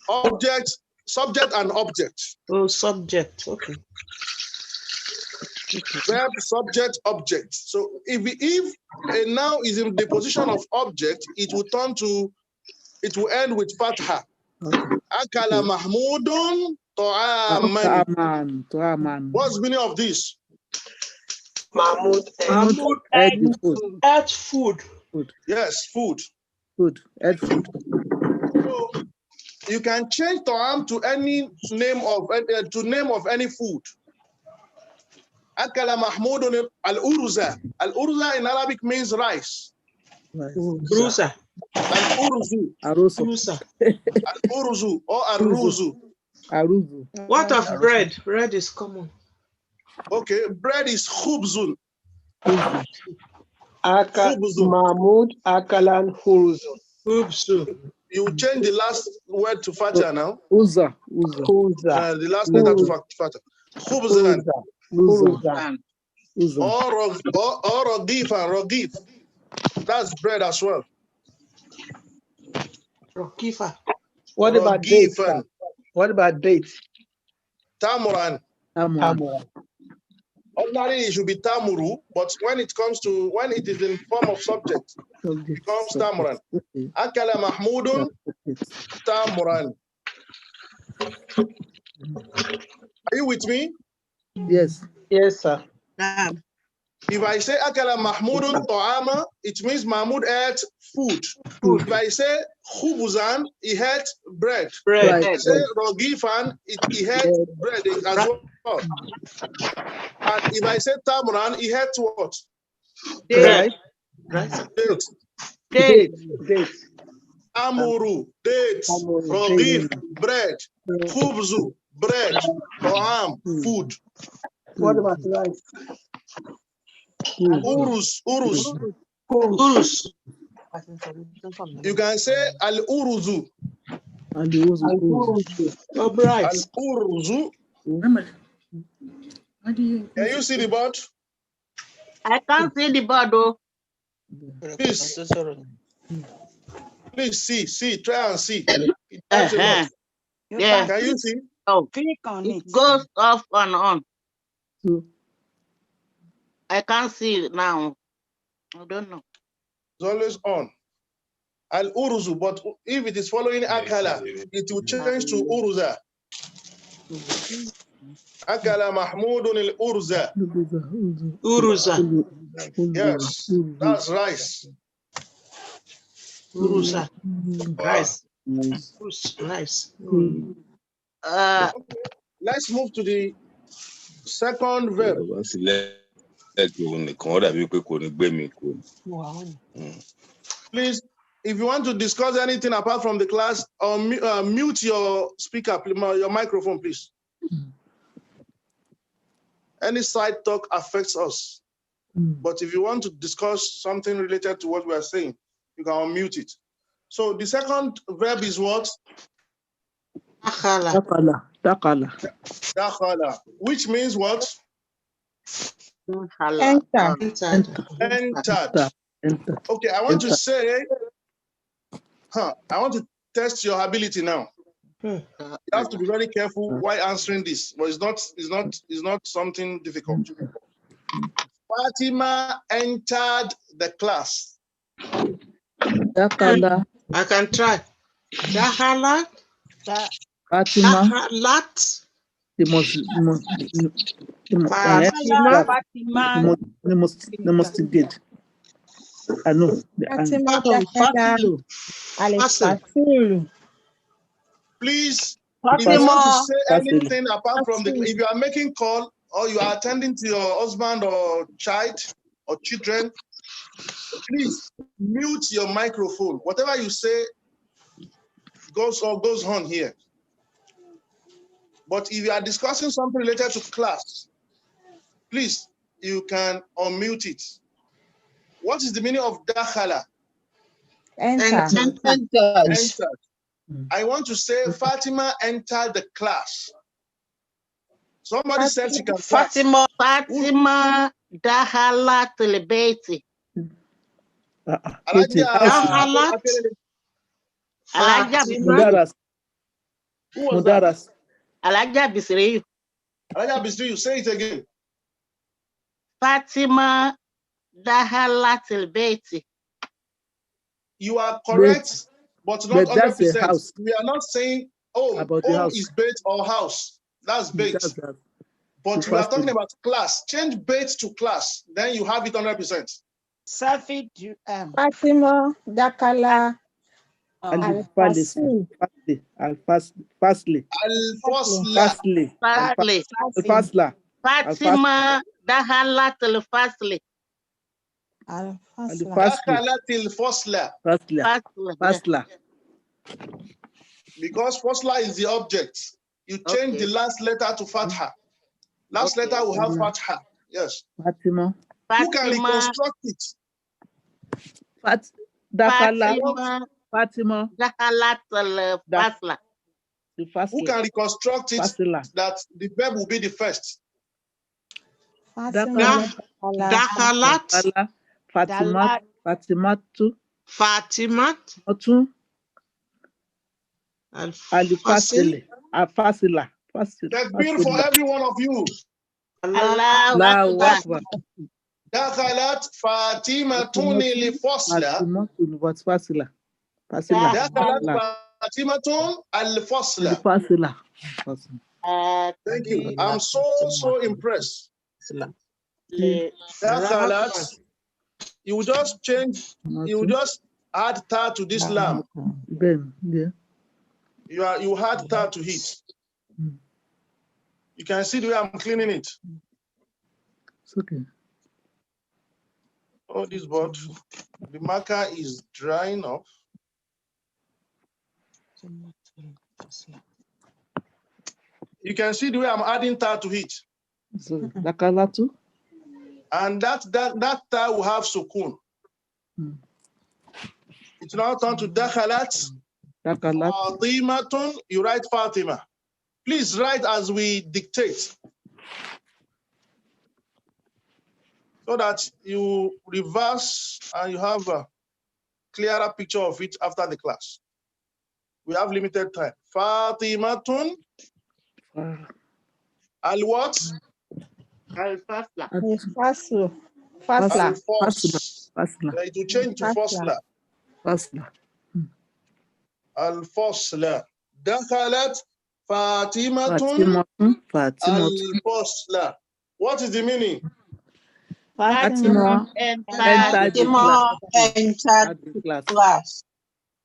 Speaker 5: object, subject, and object.
Speaker 7: Oh, subject. Okay.
Speaker 5: Verb, subject, object. So if a noun is in the position of object, it will end with fatha. Akala Mahmudun Ta'aman. What's the meaning of this?
Speaker 11: Mahmoud
Speaker 7: ate food.
Speaker 5: Yes, food.
Speaker 10: Ate food.
Speaker 5: So you can change Ta'am to any name of any food. Akala Mahmudun al-Urza. Al-Urza in Arabic means rice.
Speaker 7: Ruza.
Speaker 5: Al-Urzu. Al-Urzu or Al-Ruzu.
Speaker 7: What of bread? Bread is common.
Speaker 5: Okay, bread is khubzun.
Speaker 11: Mahmoud Akalan Hurzu.
Speaker 7: Khubzu.
Speaker 5: You change the last word to Fatiha now.
Speaker 10: Uza.
Speaker 5: The last letter to Fatiha. Khubzan. Or Rogif. That's bread as well.
Speaker 11: Rogifa. What about dates? What about dates?
Speaker 5: Tamuran. Ordinarily, it should be tamuru, but when it is in form of subject, it becomes tamuran. Akala Mahmudun tamuran. Are you with me?
Speaker 10: Yes.
Speaker 11: Yes, sir.
Speaker 5: If I say Akala Mahmudun ta'ama, it means Mahmud ate food. If I say Khubuzan, he ate bread. If I say Rogifan, he ate bread as well. And if I say Tamuran, he ate what?
Speaker 11: Bread.
Speaker 5: Dates. Amuru, dates. Rogif, bread. Khubzu, bread. Ta'am, food.
Speaker 11: What about rice?
Speaker 5: Urus. You can say al-uruzu. Al-uruzu. Can you see the board?
Speaker 8: I can't see the board though.
Speaker 5: Please see, try and see.
Speaker 8: Yeah.
Speaker 5: Can you see?
Speaker 8: Oh, click on it. Goes off and on. I can't see it now. I don't know.
Speaker 5: It's always on. Al-uruzu, but if it is following akala, it will change to uruza. Akala Mahmudun al-urza.
Speaker 7: Uruza.
Speaker 5: Yes, that's rice.
Speaker 7: Uruza. Rice. Rice.
Speaker 5: Let's move to the second verb. Please, if you want to discuss anything apart from the class, or mute your speaker, your microphone, please. Any side talk affects us. But if you want to discuss something related to what we are saying, you can unmute it. So the second verb is what? Dakhala. Which means what? Entered. Okay, I want to say, I want to test your ability now. You have to be very careful while answering this, but it's not something difficult. Fatima entered the class.
Speaker 7: Dakhala. I can try. Dakhala.
Speaker 10: Fatima.
Speaker 7: Dakhalat.
Speaker 10: They must get. I know.
Speaker 5: Please, if you want to say anything apart from if you are making call or you are attending to your husband or child or children, please mute your microphone. Whatever you say goes on here. But if you are discussing something related to class, please, you can unmute it. What is the meaning of dakhala? Entered. I want to say Fatima entered the class. Somebody said she can
Speaker 8: Fatima dakhala tilbeti.
Speaker 10: Mudaras.
Speaker 8: Alaja Bisri.
Speaker 5: Alaja Bisri, say it again.
Speaker 8: Fatima dakhala tilbeti.
Speaker 5: You are correct, but not 100%. We are not saying home is bait or house. That's bait. But we are talking about class. Change bait to class, then you have it 100%.
Speaker 6: Fatima dakhala
Speaker 10: Al-Fasli.
Speaker 8: Fatima dakhala tilfasli.
Speaker 5: Fasla. Because Fasla is the object. You change the last letter to Fatha. Last letter will have Fatha. Yes.
Speaker 10: Fatima.
Speaker 5: Who can reconstruct it?
Speaker 10: Dakhala. Fatima.
Speaker 8: Dakhalat al-fasla.
Speaker 5: Who can reconstruct it that the verb will be the first?
Speaker 7: Dakhalat.
Speaker 10: Fatimatu.
Speaker 7: Fatimat.
Speaker 10: Al-Fasila. Al-Fasila.
Speaker 5: Takbir for every one of you.
Speaker 8: Allahu Akbar.
Speaker 5: Dakhalat Fatimatun al-fasla. Dakhalat Fatimatun al-fasla. Thank you. I'm so impressed. Dakhalat, you just change, you just add ta to this lam. You add ta to it. You can see the way I'm cleaning it.
Speaker 10: It's okay.
Speaker 5: Oh, this board, the marker is drying off. You can see the way I'm adding ta to it. And that ta will have sukun. It's now turned to dakhalat. Fatimatun, you write Fatima. Please write as we dictate, so that you reverse and you have a clearer picture of it after the class. We have limited time. Fatimatun al-what?
Speaker 8: Al-fasla.
Speaker 6: Fasla.
Speaker 5: It will change to fasla. Al-fasla. Dakhalat Fatimatun al-fasla. What is the meaning?
Speaker 6: Fatima
Speaker 8: entered
Speaker 6: the class.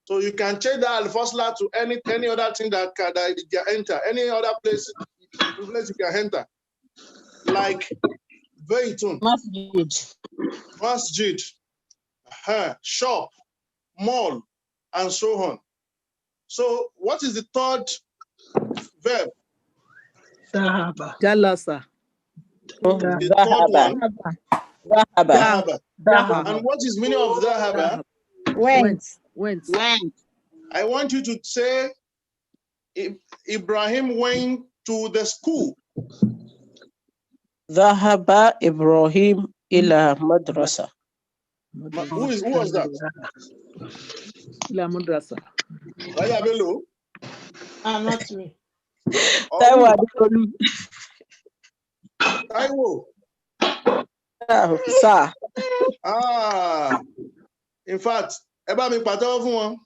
Speaker 5: So you can change that al-fasla to any other thing that you can enter, any other place you can enter. Like Baytun, Masjid, shop, mall, and so on. So what is the third verb?
Speaker 10: Jalasa.
Speaker 5: The third one. Dhahaba. And what is meaning of dhahaba?
Speaker 6: Went.
Speaker 5: I want you to say Ibrahim went to the school.
Speaker 12: Dhahaba Ibrahim ila madrasa.
Speaker 5: Who was that?
Speaker 10: Ila madrasa.
Speaker 5: Raya Bello?
Speaker 8: Not me.
Speaker 12: Taiwo. Sir.
Speaker 5: In fact, ẹ bá mi pàtẹ́wọ́ fún wọn.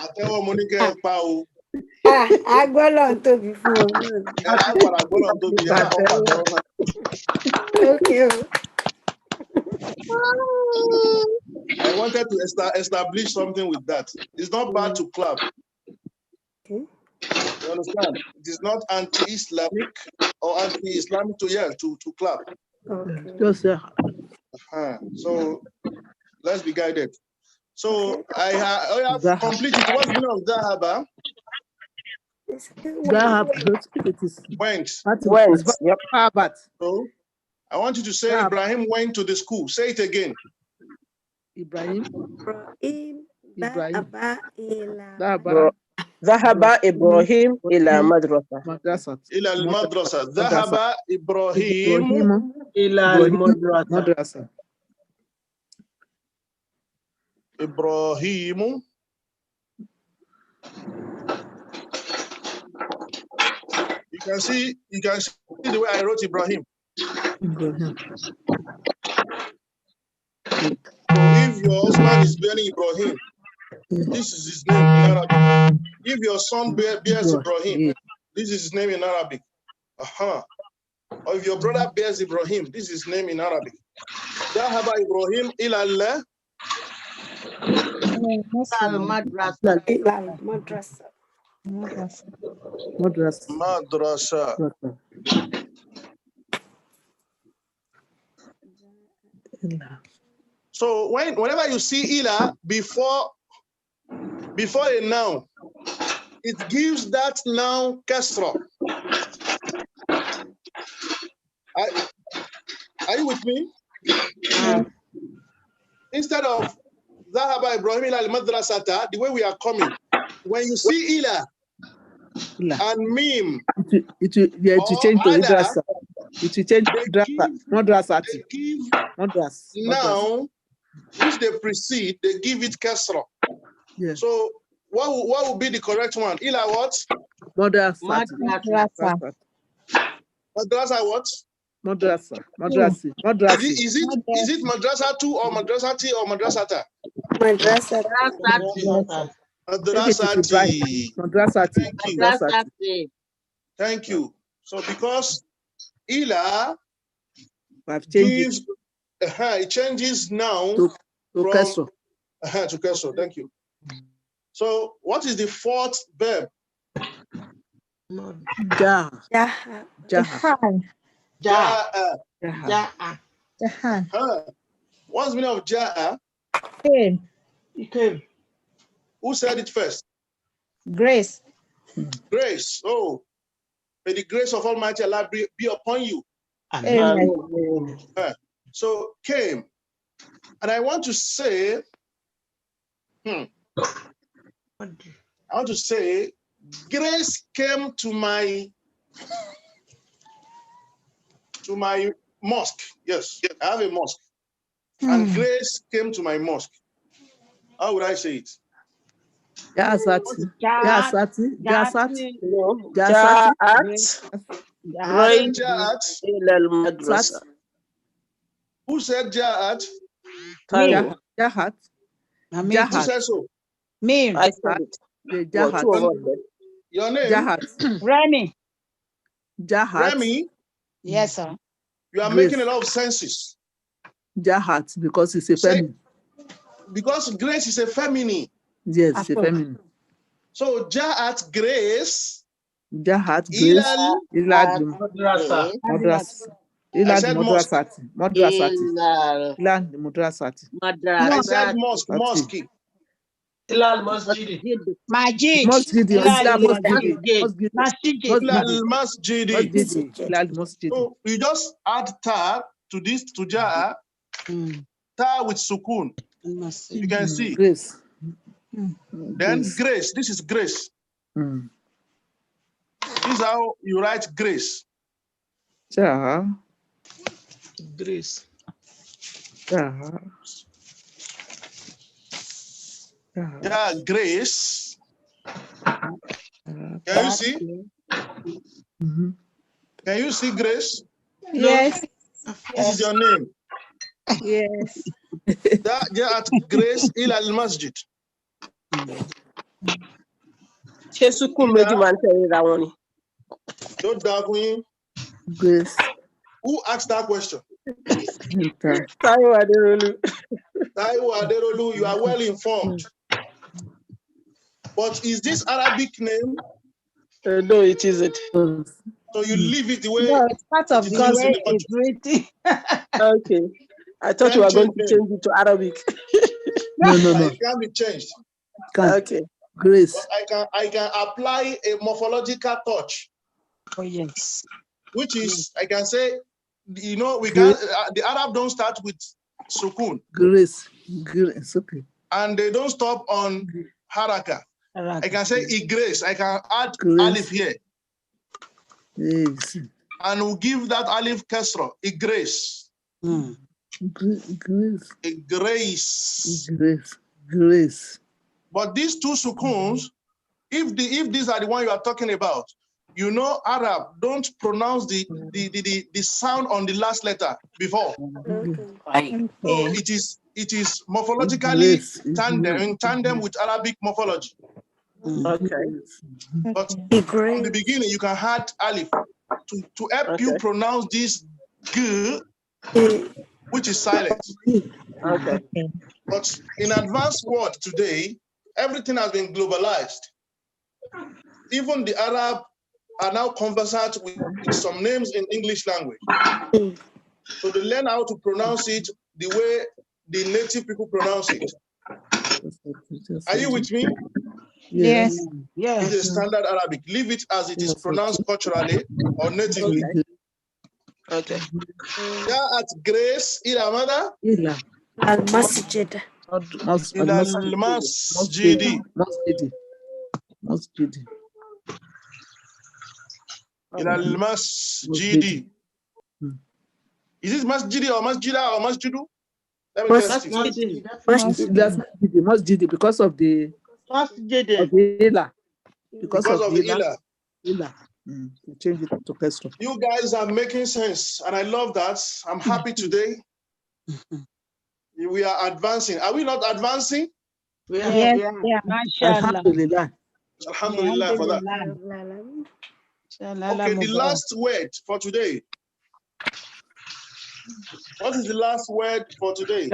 Speaker 5: Àtẹ́wọ́ mo ní kẹ́ ẹ pa o.
Speaker 6: Agbọ́lọ̀ ń tóbi fún ọ.
Speaker 5: Ẹ á padà gbọ́dọ̀ ń tóbi ẹ náà kọ́ pàtẹ́wọ́ náà.
Speaker 6: Okay.
Speaker 5: I wanted to establish something with that. It's not bad to clap. You understand? It is not anti-Islamic or anti-Islamic to clap.
Speaker 6: Okay.
Speaker 5: So let's be guided. So I have completed. What's the meaning of dhahaba? Went.
Speaker 12: Yep.
Speaker 5: So I want you to say Ibrahim went to the school. Say it again.
Speaker 10: Ibrahim.
Speaker 12: Dhahaba Ibrahim ila madrasa.
Speaker 5: Ila al-madrasa. Dhahaba Ibrahim
Speaker 7: ila al-madrasa.
Speaker 5: Ibrahim. You can see the way I wrote Ibrahim. So if your husband is bearing Ibrahim, this is his name in Arabic. If your son bears Ibrahim, this is his name in Arabic. Or if your brother bears Ibrahim, this is his name in Arabic. Dhahaba Ibrahim ila madrasa. So whenever you see ila before a noun, it gives that noun kasra. Are you with me? instead of Zahaba Ibrahim ila al-madrasata, the way we are coming, when you see ila and mim,
Speaker 10: it will change to idrasa. It will change madrasati. Madras.
Speaker 5: Now, which they precede, they give it kasra.
Speaker 10: Yeah.
Speaker 5: So what would be the correct one? Ila what?
Speaker 10: Madrasati.
Speaker 5: Madrasa what?
Speaker 10: Madrasa. Madrasi. Madrasi.
Speaker 5: Is it madrasa 2 or madrasati or madrasata?
Speaker 6: Madrasati.
Speaker 5: Madrasati.
Speaker 10: Madrasati.
Speaker 5: Thank you. So because ila
Speaker 10: gives
Speaker 5: it changes now
Speaker 10: to
Speaker 5: from
Speaker 10: kasra.
Speaker 5: To kasra. Thank you. So what is the fourth verb? What's the meaning of ja'a?
Speaker 13: He came.
Speaker 5: Who said it first?
Speaker 13: Grace.
Speaker 5: Grace. Oh, may the grace of Almighty Allah be upon you.
Speaker 13: Amen.
Speaker 5: So came, and I want to say, grace came to my mosque. Yes, I have a mosque, and grace came to my mosque. How would I say it?
Speaker 10: Jasati.
Speaker 5: Who said Ja'at?
Speaker 10: Jahat.
Speaker 5: Who said so?
Speaker 13: Me.
Speaker 12: I said it.
Speaker 5: Your name?
Speaker 10: Jahat.
Speaker 13: Remy.
Speaker 10: Jahat.
Speaker 5: Remy?
Speaker 13: Yes, sir.
Speaker 5: You are making a lot of senses.
Speaker 10: Jahat, because it's a feminine.
Speaker 5: Because grace is a feminine.
Speaker 10: Yes, it's a feminine.
Speaker 5: So Ja'at grace.
Speaker 10: Jahat grace. Ilad
Speaker 5: madrasa.
Speaker 10: I said madrasati. Ilad madrasati.
Speaker 5: I said mosque.
Speaker 13: Ilal masjid. Masjid.
Speaker 5: So you just add ta to this, to ja'a. Ta with sukun. You can see.
Speaker 10: Grace.
Speaker 5: Then grace. This is grace. This is how you write grace.
Speaker 11: Grace.
Speaker 5: Grace. Can you see? Can you see Grace?
Speaker 13: Yes.
Speaker 5: This is your name.
Speaker 13: Yes.
Speaker 5: At Grace ila al-masjid.
Speaker 10: Grace.
Speaker 5: Who asked that question?
Speaker 12: Taiwo Aderolu.
Speaker 5: Taiwo Aderolu, you are well informed. But is this Arabic name?
Speaker 12: No, it isn't.
Speaker 5: So you leave it the way.
Speaker 13: No, it's part of the way it's written.
Speaker 12: Okay. I thought you were going to change it to Arabic.
Speaker 10: No.
Speaker 5: It can be changed.
Speaker 12: Okay.
Speaker 10: Grace.
Speaker 5: But I can apply a morphological touch.
Speaker 13: Oh yes.
Speaker 5: Which is, I can say, we can. The Arab don't start with sukun.
Speaker 10: Grace. Okay.
Speaker 5: And they don't stop on haraka. I can say grace. I can add alif here.
Speaker 10: Yes.
Speaker 5: And we'll give that alif kasra. Grace.
Speaker 10: Grace.
Speaker 5: But these two sukuns, if these are the one you are talking about, Arab don't pronounce the sound on the last letter before. So it is morphologically in tandem with Arabic morphology.
Speaker 12: Okay.
Speaker 5: But from the beginning, you can add alif to help you pronounce this g, which is silent.
Speaker 12: Okay.
Speaker 5: But in advanced world today, everything has been globalized. Even the Arab are now conversant with some names in English language. So they learn how to pronounce it the way the native people pronounce it. Are you with me?
Speaker 13: Yes.
Speaker 5: It is standard Arabic. Leave it as it is pronounced culturally or natively.
Speaker 12: Okay.
Speaker 5: At Grace, ila mother?
Speaker 6: Al-Masjid.
Speaker 5: إلى المسجد.
Speaker 10: مسجد.
Speaker 5: إلى المسجد. Is it masjidi or masjida or masjidu? Let me test you.
Speaker 10: Masjid because of the ila. Because of the ila. We change it to question.
Speaker 5: You guys are making sense, and I love that. I'm happy today. We are advancing. Are we not advancing?
Speaker 13: Yes, yeah.
Speaker 10: Alhamdulillah.
Speaker 5: Alhamdulillah for that. Okay, the last word for today. What is the last word for today?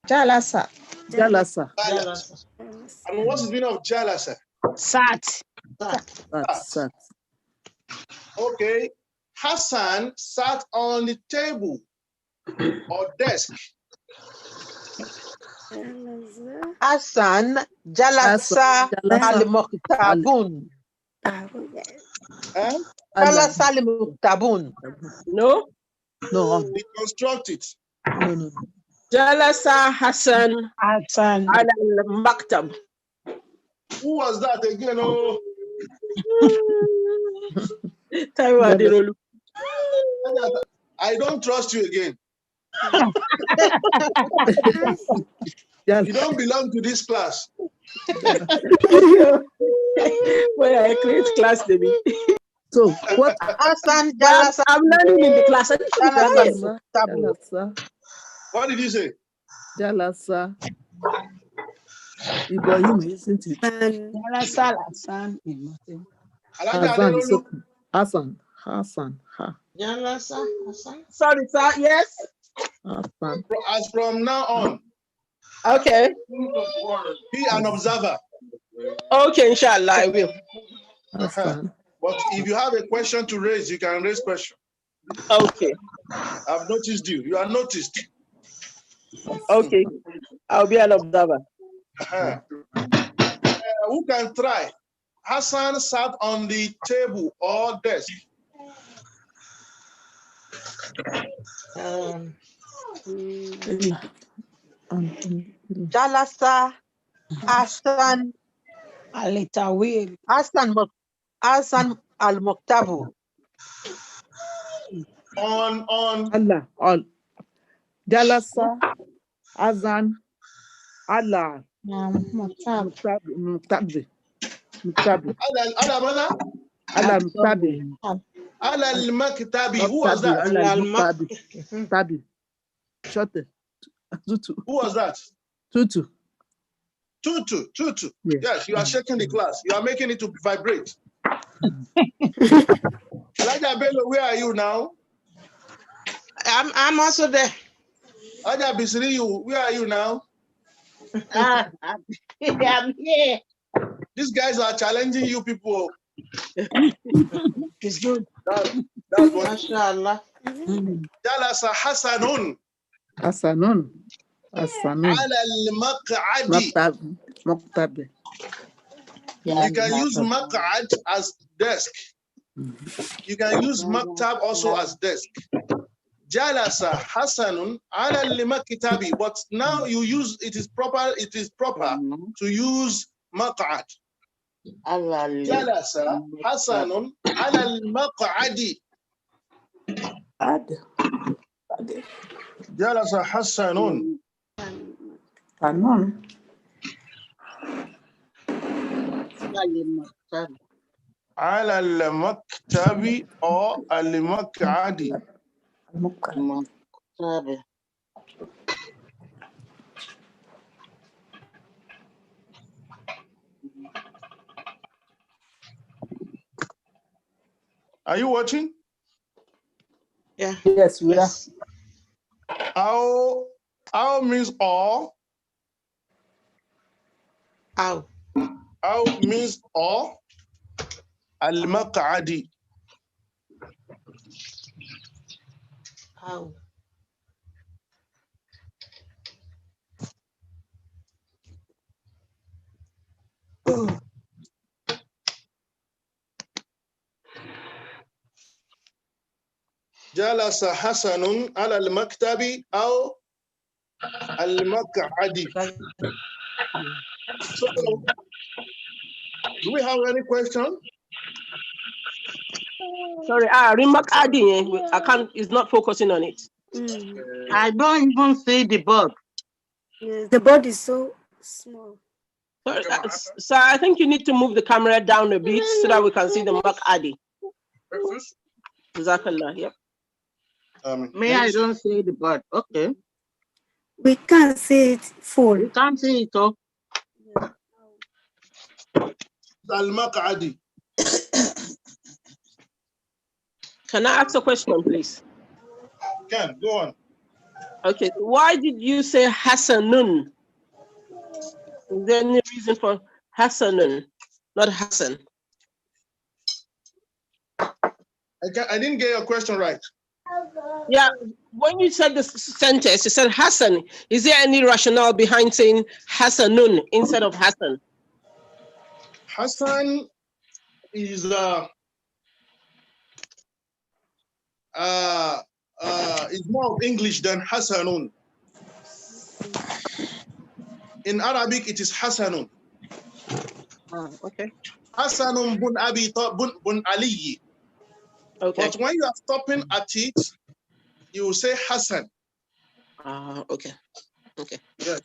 Speaker 13: Jalasa.
Speaker 10: Jalasa.
Speaker 5: And what's the meaning of jalasa?
Speaker 13: Sat.
Speaker 10: Sat.
Speaker 5: Okay. Hassan sat on the table or desk.
Speaker 14: Hassan jalasa al-muktabun. Jalasa al-muktabun.
Speaker 12: No?
Speaker 10: No.
Speaker 5: Reconstruct it.
Speaker 10: No.
Speaker 12: Jalasa Hassan al-maktab.
Speaker 5: Who was that again? Oh. I don't trust you again. You don't belong to this class.
Speaker 12: Where I create class, baby.
Speaker 10: So what?
Speaker 14: Hassan jalasa.
Speaker 12: I'm learning in the class.
Speaker 10: Jalasa.
Speaker 5: What did you say?
Speaker 10: Jalasa. Ibrahim, isn't it?
Speaker 13: Jalasa Hassan.
Speaker 10: Hassan.
Speaker 14: Jalasa Hassan.
Speaker 12: Sorry, sir. Yes.
Speaker 10: Hassan.
Speaker 5: As from now on.
Speaker 12: Okay.
Speaker 5: Be an observer.
Speaker 12: Okay, inshallah, I will.
Speaker 5: But if you have a question to raise, you can raise question.
Speaker 12: Okay.
Speaker 5: I've noticed you. You are noticed.
Speaker 12: Okay. I'll be an observer.
Speaker 5: Who can try? Hassan sat on the table or desk.
Speaker 14: Jalasa Hassan
Speaker 13: Al-Tawil.
Speaker 14: Hassan al-Muktabu.
Speaker 5: On
Speaker 10: Allah. Jalasa Azan Allah. Muktabi.
Speaker 5: Ala al-Maktabi. Who was that?
Speaker 10: Muktabi. Shut it. Tutu.
Speaker 5: Who was that?
Speaker 10: Tutu.
Speaker 5: Yes, you are shaking the class. You are making it to vibrate. Elijah Bello, where are you now?
Speaker 14: I'm also there.
Speaker 5: Elijah Bisri, where are you now?
Speaker 14: I'm here.
Speaker 5: These guys are challenging you people.
Speaker 13: It's good.
Speaker 5: That's what.
Speaker 14: MashaAllah.
Speaker 5: Jalasa Hassanun. Ala al-Maq'adi.
Speaker 10: Muktabi.
Speaker 5: You can use Maq'ad as desk. You can use Maktab also as desk. Jalasa Hasanun ala al-Maktabi. But now you use it is proper to use Maq'ad. Jalasa Hasanun ala al-Maq'adi. Jalasa Hasanun. على المكتب أو المقعد. Are you watching?
Speaker 14: Yeah.
Speaker 10: Yes, we are.
Speaker 5: How means or. How means or. Al-Maq'adi.
Speaker 14: How?
Speaker 5: جلس حسن على المكتب أو Al-Mak'adi. So, do we have any question?
Speaker 12: Sorry, remark adding. I can't. It's not focusing on it.
Speaker 14: I don't even see the board.
Speaker 6: Yes, the board is so small.
Speaker 12: Sorry, so I think you need to move the camera down a bit so that we can see the mark adding. Jazakallah. Yep.
Speaker 14: Me, I don't see the board. Okay.
Speaker 6: We can't see it full.
Speaker 14: You can't see it, oh.
Speaker 5: Al-Mak'adi.
Speaker 12: Can I ask a question, please?
Speaker 5: Can go on.
Speaker 12: Okay. Why did you say Hassanun? Is there any reason for Hassanun, not Hassan?
Speaker 5: I didn't get your question right.
Speaker 12: Yeah, when you said the sentence, you said Hassan. Is there any rationale behind saying Hassanun instead of Hassan?
Speaker 5: Hassan is more of English than Hassanun. In Arabic, it is Hassanun.
Speaker 12: Okay.
Speaker 5: Hassanun bun Abi bun Ali.
Speaker 12: Okay.
Speaker 5: But when you are stopping at it, you will say Hassan.
Speaker 12: Okay. Okay.
Speaker 5: Yeah,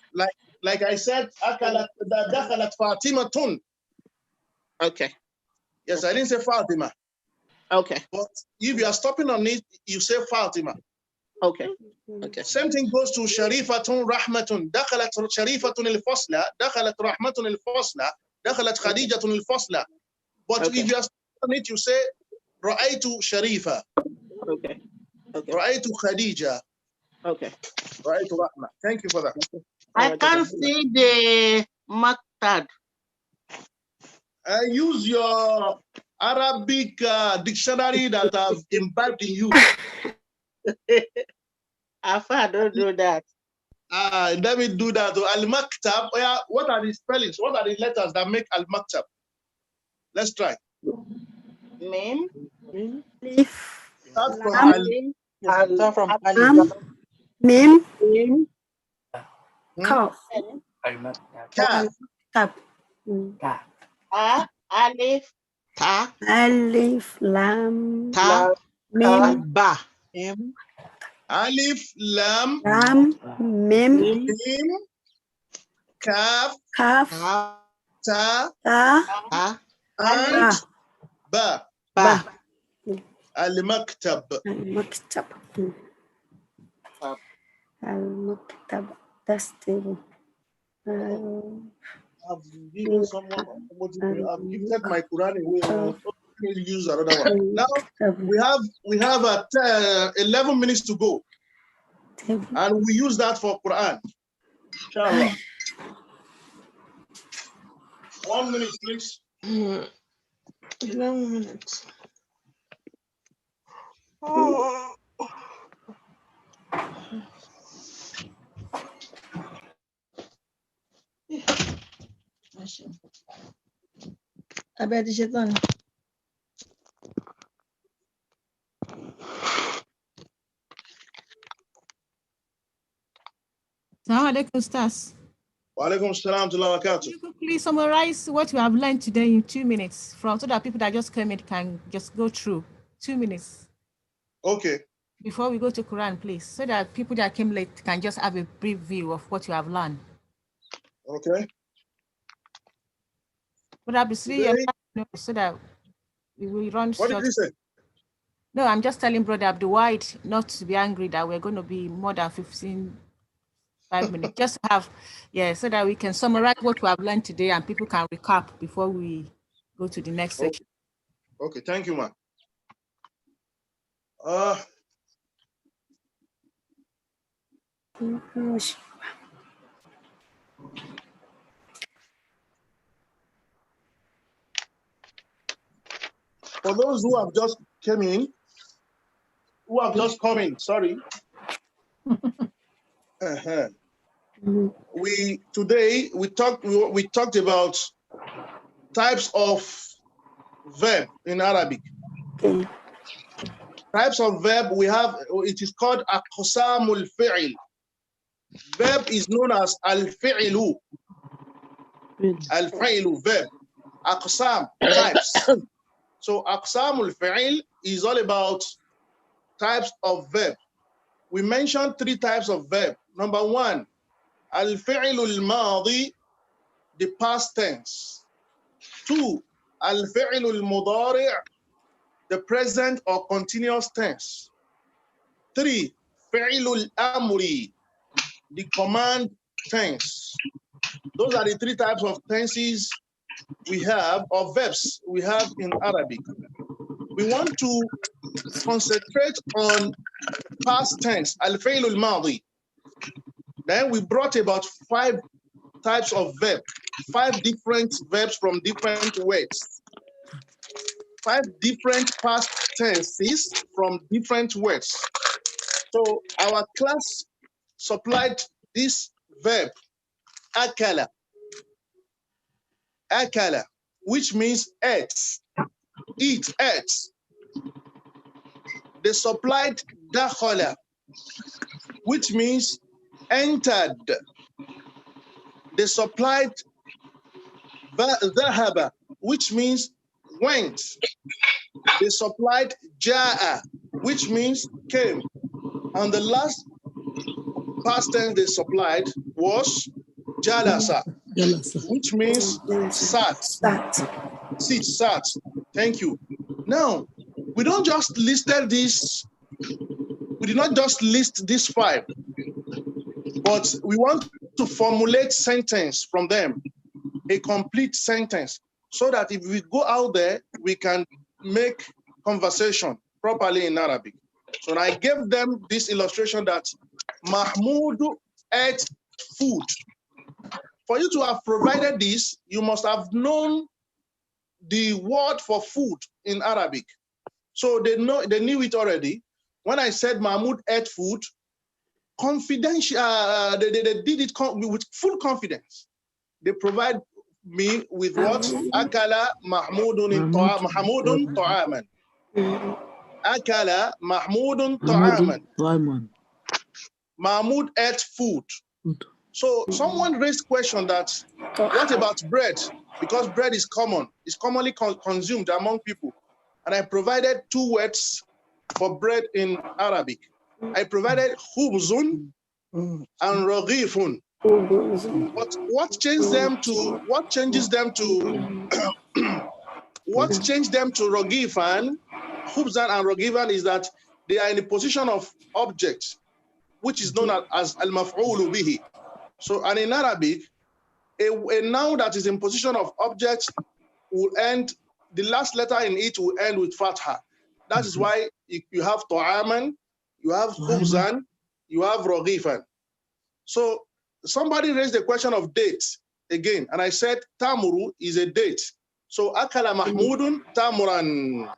Speaker 5: like I said, dakhalat Fatimatun.
Speaker 12: Okay.
Speaker 5: Yes, I didn't say Fatima.
Speaker 12: Okay.
Speaker 5: But if you are stopping on it, you say Fatima.
Speaker 12: Okay. Okay.
Speaker 5: Same thing goes to Sharifatun Rahmatun. Dakhalat Sharifatun al-Fasla. Dakhalat Rahmatun al-Fasla. Dakhalat Khadijatun al-Fasla. But if you are stopping on it, you say Ra'aytu Sharifa.
Speaker 12: Okay. Okay.
Speaker 5: Ra'aytu Khadija.
Speaker 12: Okay.
Speaker 5: Ra'aytu Rahma. Thank you for that.
Speaker 14: I can't see the Maktad.
Speaker 5: Use your Arabic dictionary that I've imbibed in you.
Speaker 14: Afa, don't do that.
Speaker 5: Let me do that. Al-Maktab. What are the spellings? What are the letters that make Al-Maktab? Let's try.
Speaker 14: Mim.
Speaker 5: Start from
Speaker 6: Mim.
Speaker 14: Kaf.
Speaker 6: Kaf.
Speaker 14: Alif. Ta.
Speaker 6: Alif. Lam.
Speaker 14: Ta.
Speaker 6: Mim.
Speaker 14: Ba.
Speaker 5: Alif, Lam,
Speaker 6: Mim.
Speaker 5: Kaf, Ta, and Ba. Al-Maktab.
Speaker 6: Al-Maktab. Al-Maktab. That's table.
Speaker 5: I've given someone, I've gifted my Quran away. I'll use another one. Now we have 11 minutes to go, and we use that for Quran. Inshallah. 1 minute, please.
Speaker 14: 11 minutes.
Speaker 13: Abed Shaitan.
Speaker 15: Assalamu alaikum, Stas.
Speaker 5: Wa alaikum assalam wa barakatuh.
Speaker 15: You could please summarize what we have learned today in 2 minutes, so that people that just came in can just go through 2 minutes.
Speaker 5: Okay.
Speaker 15: Before we go to Quran, please, so that people that came late can just have a brief view of what you have learned.
Speaker 5: Okay.
Speaker 15: But obviously, so that we will run short.
Speaker 5: What did you say?
Speaker 15: No, I'm just telling Brother Abdul Wahid not to be angry that we're going to be more than 5 minutes. Just have, so that we can summarize what we have learned today and people can recap before we go to the next section.
Speaker 5: Okay, thank you, man. For those who have just come in, sorry. Today we talked about types of verb in Arabic. Types of verb we have, it is called aqsamul fi'l. verb is known as al-fi'lu. Al-fi'lu, verb. Aqsam, types. So aqsamul fi'il is all about types of verb. We mentioned 3 types of verb. Number 1, al-fi'lu al-madi, the past tense. 2, al-fi'lu al-mudari', the present or continuous tense. 3, fi'lu al-amri, the command tense. Those are the 3 types of tenses we have, or verbs we have in Arabic. We want to concentrate on past tense, al-fi'l al-madi. Then we brought about 5 types of verb, 5 different verbs from different words. 5 different past tenses from different words. So our class supplied this verb, akala. Akala, which means ate, eat, ate. They supplied dakhala, which means entered. They supplied dhahaba, which means went. They supplied ja'a, which means came. And the last past tense they supplied was jalasa, which means sat. Sit, sat. Thank you. Now, we don't just listed this, we did not just list these 5, but we want to formulate sentence from them, a complete sentence, so that if we go out there, we can make conversation properly in Arabic. So I gave them this illustration that Mahmoud ate food. For you to have provided this, you must have known the word for food in Arabic. So they knew it already. When I said Mahmoud ate food, confidential, they did it with full confidence. They provide me with what? Akala Mahmudun ta'aman. Akala Mahmudun ta'aman. Mahmoud ate food. So someone raised question that, what about bread? Because bread is common, it's commonly consumed among people. And I provided 2 words for bread in Arabic. I provided khubzun and raghifun. But what changes them to raghifan, khubzan and raghifan, is that they are in the position of object, which is known as al-maf'ulu bihi. So, and in Arabic, a noun that is in position of object will end, the last letter in it will end with fatha. That is why you have ta'aman, you have khubzan, you have raghifan. So somebody raised the question of dates again, and I said tamuru is a date. So akala mahmudun tamuran.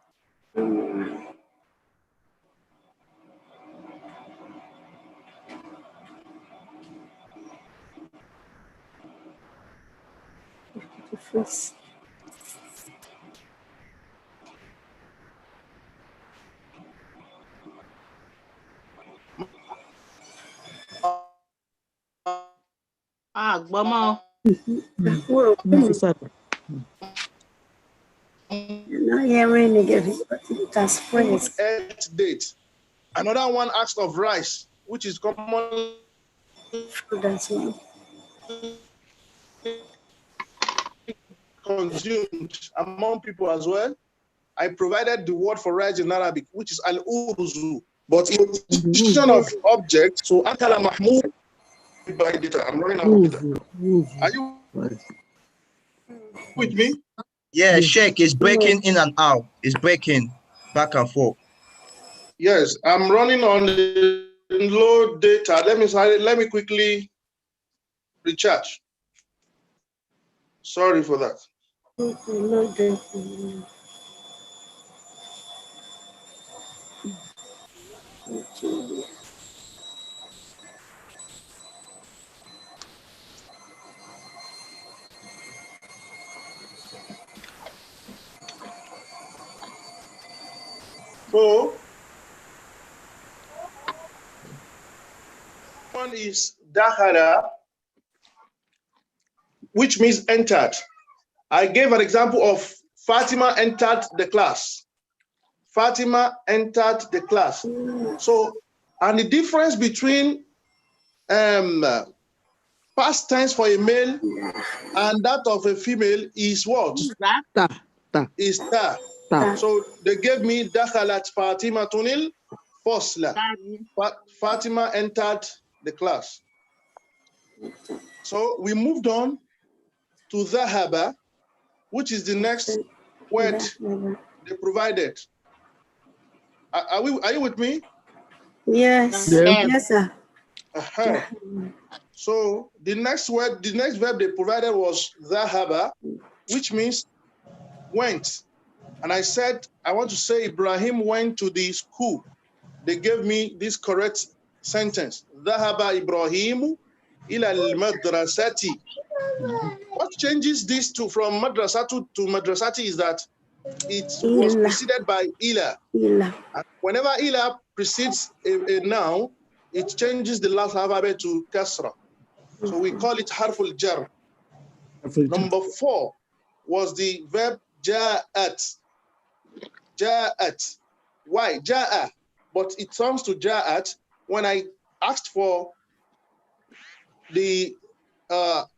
Speaker 14: Gbama.
Speaker 5: Date. Another one asked of rice, which is commonly consumed among people as well. I provided the word for rice in Arabic, which is al-urzu, but in position of object. So akala mahmud by data. I'm running out of data. Are you with me?
Speaker 4: Yeah, Sheikh is breaking in and out. It's breaking back and forth.
Speaker 5: Yes, I'm running on the low data. Let me quickly recharge. Sorry for that. So one is dakhala, which means entered. I gave an example of Fatima entered the class. Fatima entered the class. So, and the difference between past tense for a male and that of a female is what? Is ta. So they gave me dakhalat Fatima tunil fosla. Fatima entered the class. So we moved on to dhahaba, which is the next word they provided. Are you with me?
Speaker 6: Yes. Yes, sir.
Speaker 5: So the next word, the next verb they provided was dhahaba, which means went. And I said, I want to say Ibrahim went to the school. They gave me this correct sentence. Dhahaba Ibrahimu ila al-madrasati. What changes this from madrasatu to madrasati is that it was preceded by ila. And whenever ila precedes a noun, it changes the last alphabet to kasra. So we call it harful jar. Number 4 was the verb ja'at. Ja'at. Why? Ja'a. But it comes to ja'at when I asked for the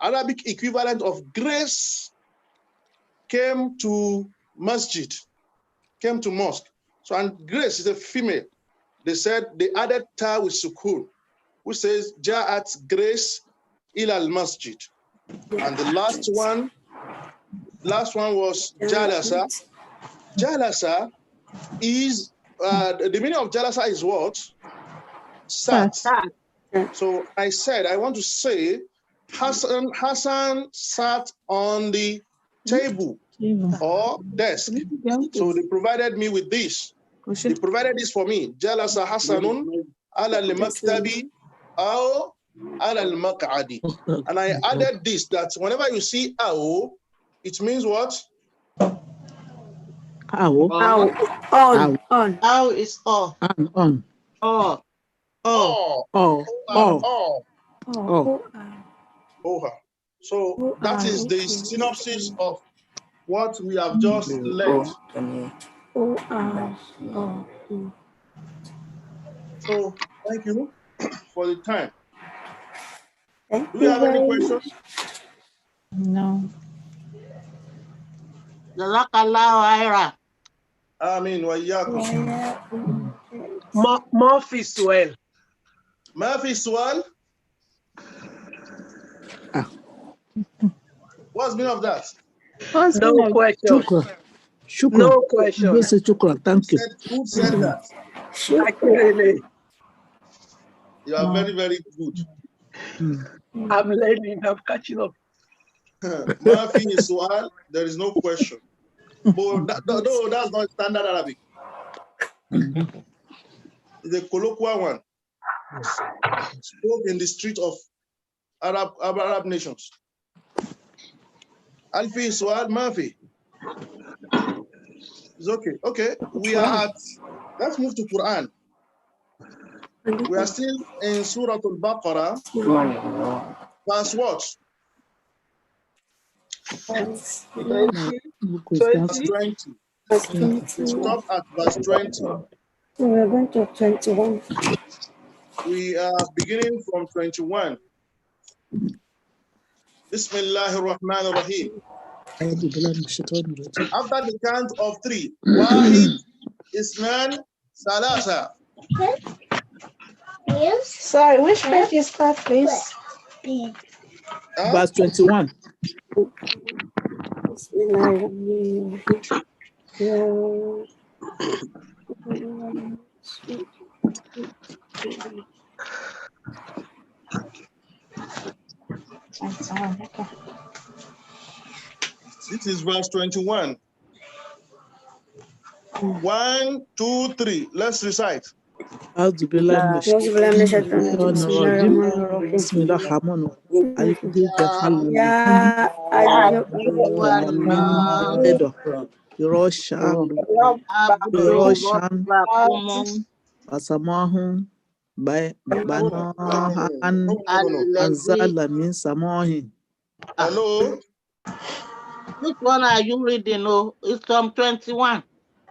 Speaker 5: Arabic equivalent of grace came to masjid, came to mosque. So, and grace is a female. They said they added ta with sukun, which says ja'at grace ila al masjid. And the last one was jalasa. Jalasa is the meaning of jalasa is what? Sat. So I said I want to say Hassan sat on the table or desk. So they provided me with this. They provided this for me. Jalasa Hassanun ala al-maktabi aw ala al-maq'adi. And I added this, that whenever you see aw, it means what?
Speaker 10: On.
Speaker 14: Ow is all.
Speaker 10: On.
Speaker 14: Oh.
Speaker 5: So that is the synopsis of what we have just learned. So thank you for the time. Do you have any questions?
Speaker 14: No. Jazakallahu khairan.
Speaker 5: Amin wa iyyakum.
Speaker 11: Murphy Swell.
Speaker 5: Murphy Swell? What's the meaning of that?
Speaker 11: No question.
Speaker 10: Shukran.
Speaker 11: No question.
Speaker 10: Yes, shukran. Thank you.
Speaker 5: Who said that?
Speaker 11: Accurately.
Speaker 5: You are very, very good.
Speaker 11: I'm learning. I'm catching up.
Speaker 5: Murphy Swell, there is no question. But that's not standard Arabic. It's a colloquial one. Spoke in the street of Arab nations. Alfi Swal Murphy. It's okay. Okay, we are at, let's move to Quran. We are still in Surah Al-Baqarah. Verse what?
Speaker 11: 20.
Speaker 5: Stop at verse 20.
Speaker 6: We are going to 21.
Speaker 5: We are beginning from 21. Bismillahir Rahmanir Rahim. After the count of 3, Wahid, Isnan, Salasa.
Speaker 13: Yes. Sorry, which page is that, please?
Speaker 10: Verse 21.
Speaker 5: This is verse 21. 1, 2, 3. Let's recite.
Speaker 10: أعوذ بالله من الشيطان الرجيم بسم الله الرحمن الرحيم ألف ب يروشان فسماهم Banaha anzala min samohin.
Speaker 5: Hello?
Speaker 8: Which one are you reading? Oh, it's from 21.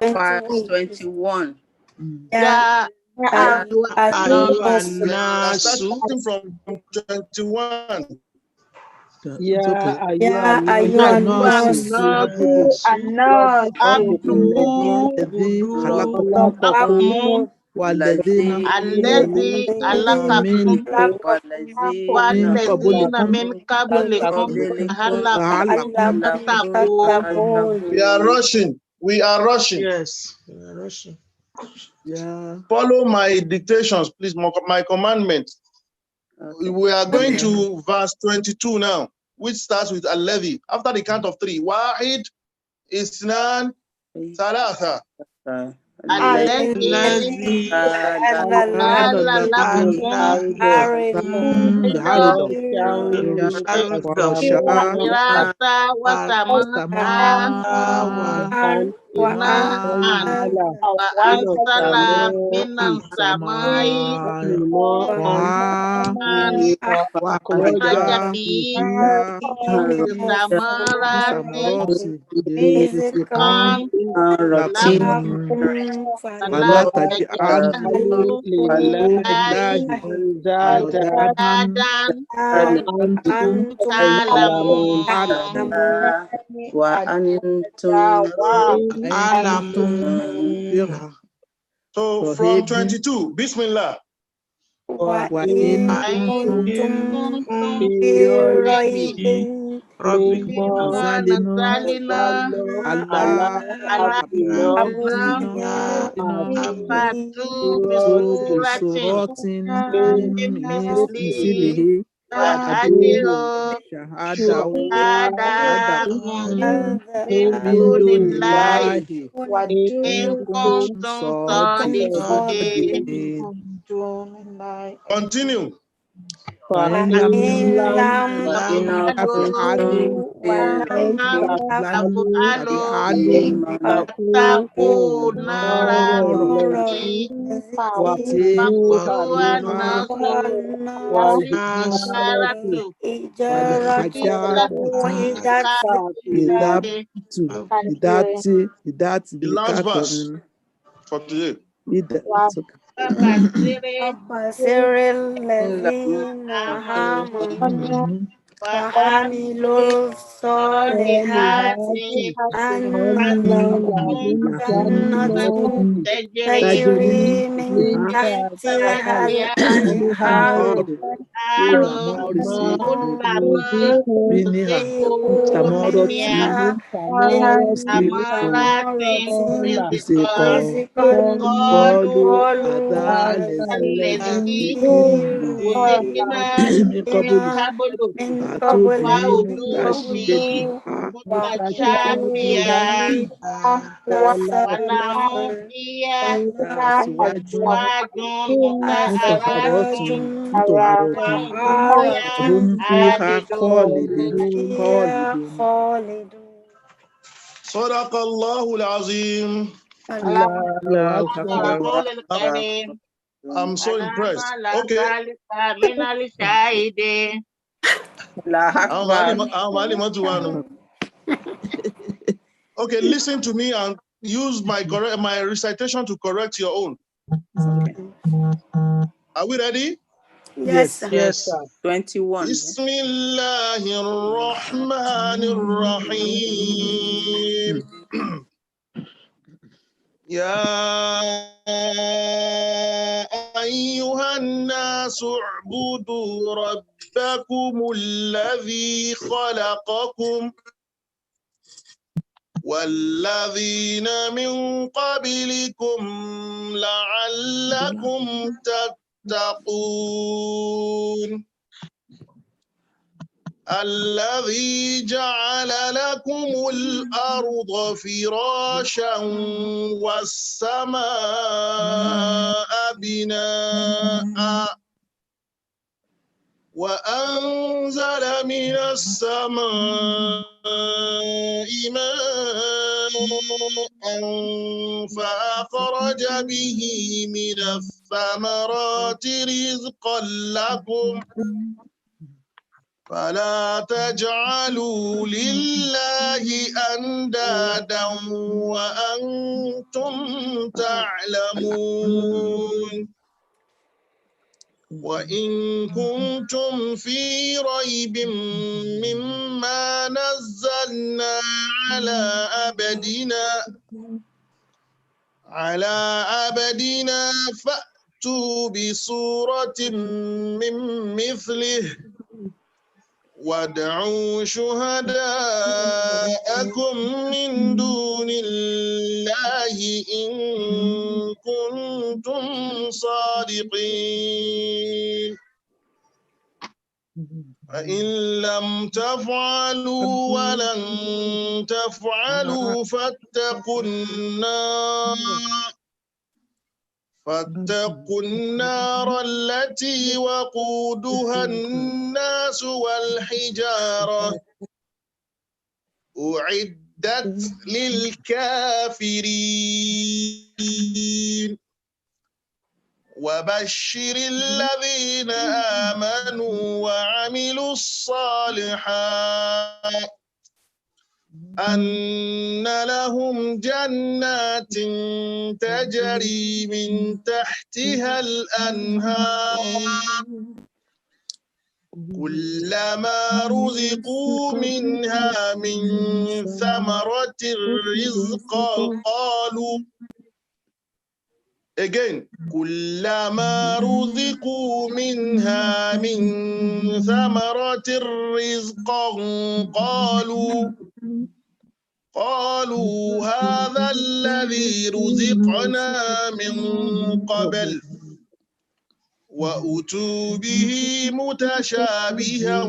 Speaker 9: Verse 21.
Speaker 8: Yeah.
Speaker 5: We are starting from 21.
Speaker 10: والذين
Speaker 8: الذي خلقكم والذين من قبلكم لعلكم تتقون.
Speaker 5: We are rushing.
Speaker 11: Yes, we are rushing.
Speaker 10: Yeah.
Speaker 5: Follow my dictations, please, my commandment. Okay. We are going to verse 22 now, which starts with Al-Ladhi. After the count of 3, Wahid, Isnan, Thalatha.
Speaker 8: الذي جعل لكم وأنزل من السماء وأخرج به ثمرات رزقا لكم فلا تجعلوا لله أندادا وأنتم تعلمون
Speaker 5: So from 22, Bismillah.
Speaker 6: وإن كنتم في ريب
Speaker 8: مما نزلنا على فأتوا بسورة من مثله وأدعوا شهداءكم من دون الله إن كنتم صادقين.
Speaker 5: Continue.
Speaker 6: وإن لم تفعلوا ولن
Speaker 8: تفعلوا فاتقوا نارا التي وقودها الناس والحجارة
Speaker 5: The last verse, 48.
Speaker 6: وبشر الذين آمنوا وعملوا الصالحات أن لهم جنات تجري من تحتها الأنهار رزقوا منها ثمرات رزقا قالوا هذا الذي
Speaker 8: رزقنا من قبل فأتوا متشابها ولهم فيها أزواج مطهرة وهم فيها خالدون.
Speaker 5: صدق الله العظيم. I'm so impressed. Okay. Okay, listen to me and use my recitation to correct your own.
Speaker 9: Okay.
Speaker 5: Are we ready?
Speaker 9: Yes, sir. Yes, sir. 21.
Speaker 5: Bismillahirrahmanirrahim. يا أيها الناس اعبدوا ربكم الذي خلقكم والذين من قبلكم لعلكم تتقون الذي جعل لكم الأرض فراشا والسماء بناء وأنزل من السماء ماء فأخرج به من الثمرات رزقا لكم فلا تجعلوا لله أندادا وأنتم تعلمون وإن كنتم في ريب مما نزلنا على عبدنا فأتوا بسورة من مثله وادعوا شهداءكم من دون الله إن كنتم صادقين فإن لم تفعلوا ولن تفعلوا فاتقوا النار التي وقودها الناس والحجارة أعدت للكافرين وبشر الذين آمنوا وعملوا الصالحات أن لهم جنات تجري من تحتها الأنهار كلما رزقوا منها من ثمرة رزقا كلما رزقوا منها من ثمرة رزقا قالوا هذا الذي رزقنا من قبل وأتوا به متشابها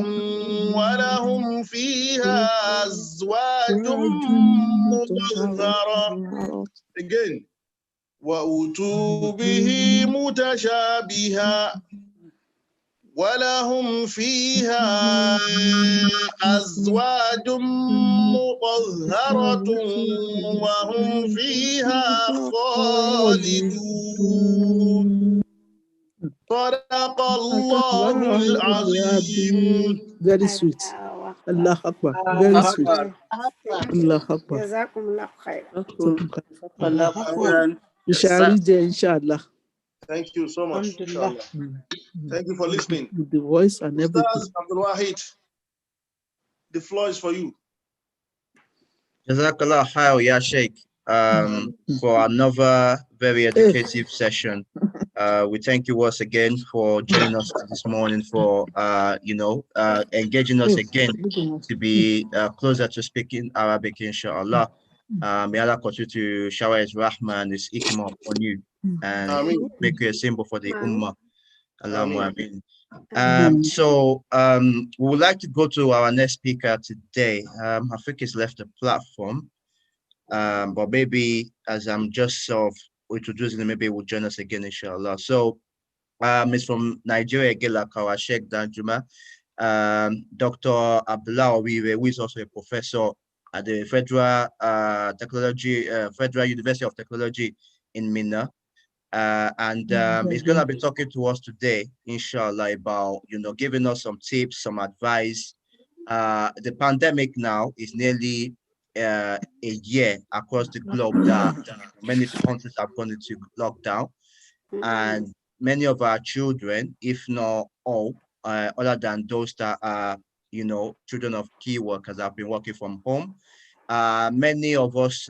Speaker 5: ولهم فيها أزواج مطهرة وأتوا به متشابها ولهم فيها أزواج مطهرة وهم فيها خالدون صدق الله العظيم.
Speaker 10: Very sweet. Allah Akbar. Very sweet. Allah Akbar.
Speaker 6: Jazakumullah khair.
Speaker 10: We shall read there, inshallah.
Speaker 5: Thank you so much. Inshallah. Thank you for listening.
Speaker 10: With the voice and everything.
Speaker 5: Ustaz Abdul Wahid, the floor is for you.
Speaker 4: Jazakallah khair, Ya Sheikh, for another very educative session. We thank you once again for joining us this morning, for engaging us again to be closer to speaking Arabic, inshallah. May Allah continue to shower His Rahman, His Ikmah on you, and make you a symbol for the Ummah. Allahumma ameen. We would like to go to our next speaker today. I think he's left the platform, but maybe as I'm just sort of introducing him, maybe he will join us again, inshallah. So it's from Nigeria again, like our Sheikh Danjuma, Dr. Abdullah Owiwe, who is also a professor at the Federal University of Technology in Minna. He's going to be talking to us today, inshallah, about, giving us some tips, some advice. The pandemic now is nearly a year across the globe that many countries have gone into lockdown. And many of our children, if not all, other than those that are, children of key workers, have been working from home. Many of us,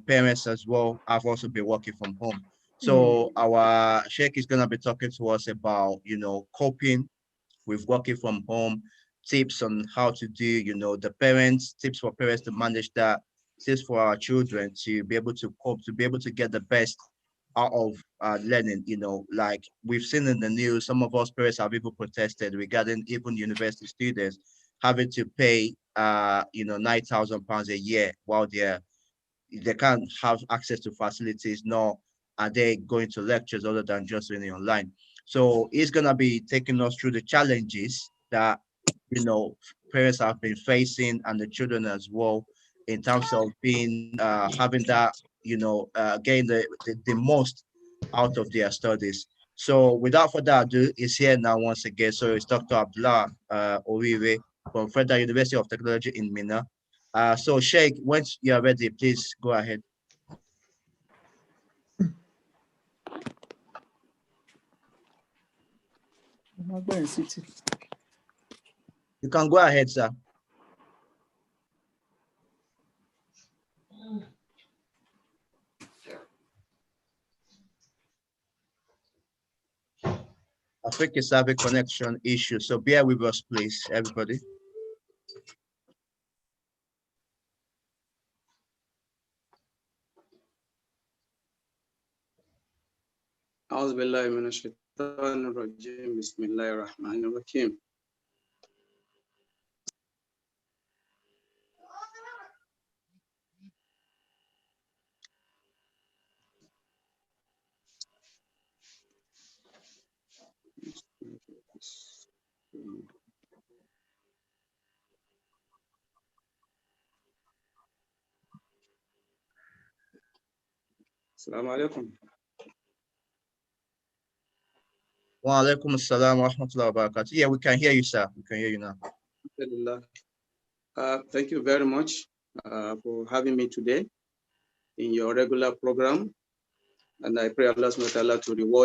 Speaker 4: parents as well, have also been working from home. So our Sheikh is going to be talking to us about, coping with working from home, tips on how to do, tips for parents to manage that, tips for our children to be able to cope, to be able to get the best out of learning. Like we've seen in the news, some of us parents have even protested regarding even university students having to pay, £9,000 a year while they can't have access to facilities, nor are they going to lectures other than just learning online. So he's going to be taking us through the challenges that, parents have been facing, and the children as well, in terms of being, having that, getting the most out of their studies. So without further ado, he's here now once again. So it's Dr. Abdullah Oriwe from Federal University of Technology in Minna. So Sheikh, once you are ready, please go ahead. You can go ahead, sir. I think it's a connection issue, so bear with us, please, everybody.
Speaker 16: أعوذ بالله من الشيطان الرجيم بسم الله الرحمن الرحيم السلام عليكم.
Speaker 4: Wa alaikum assalam wa rahmatullahi wa barakatuh. Yeah, we can hear you, sir. We can hear you now.
Speaker 16: Thank you very much for having me today in your regular program. And I pray Allah subhanahu wa ta'ala to reward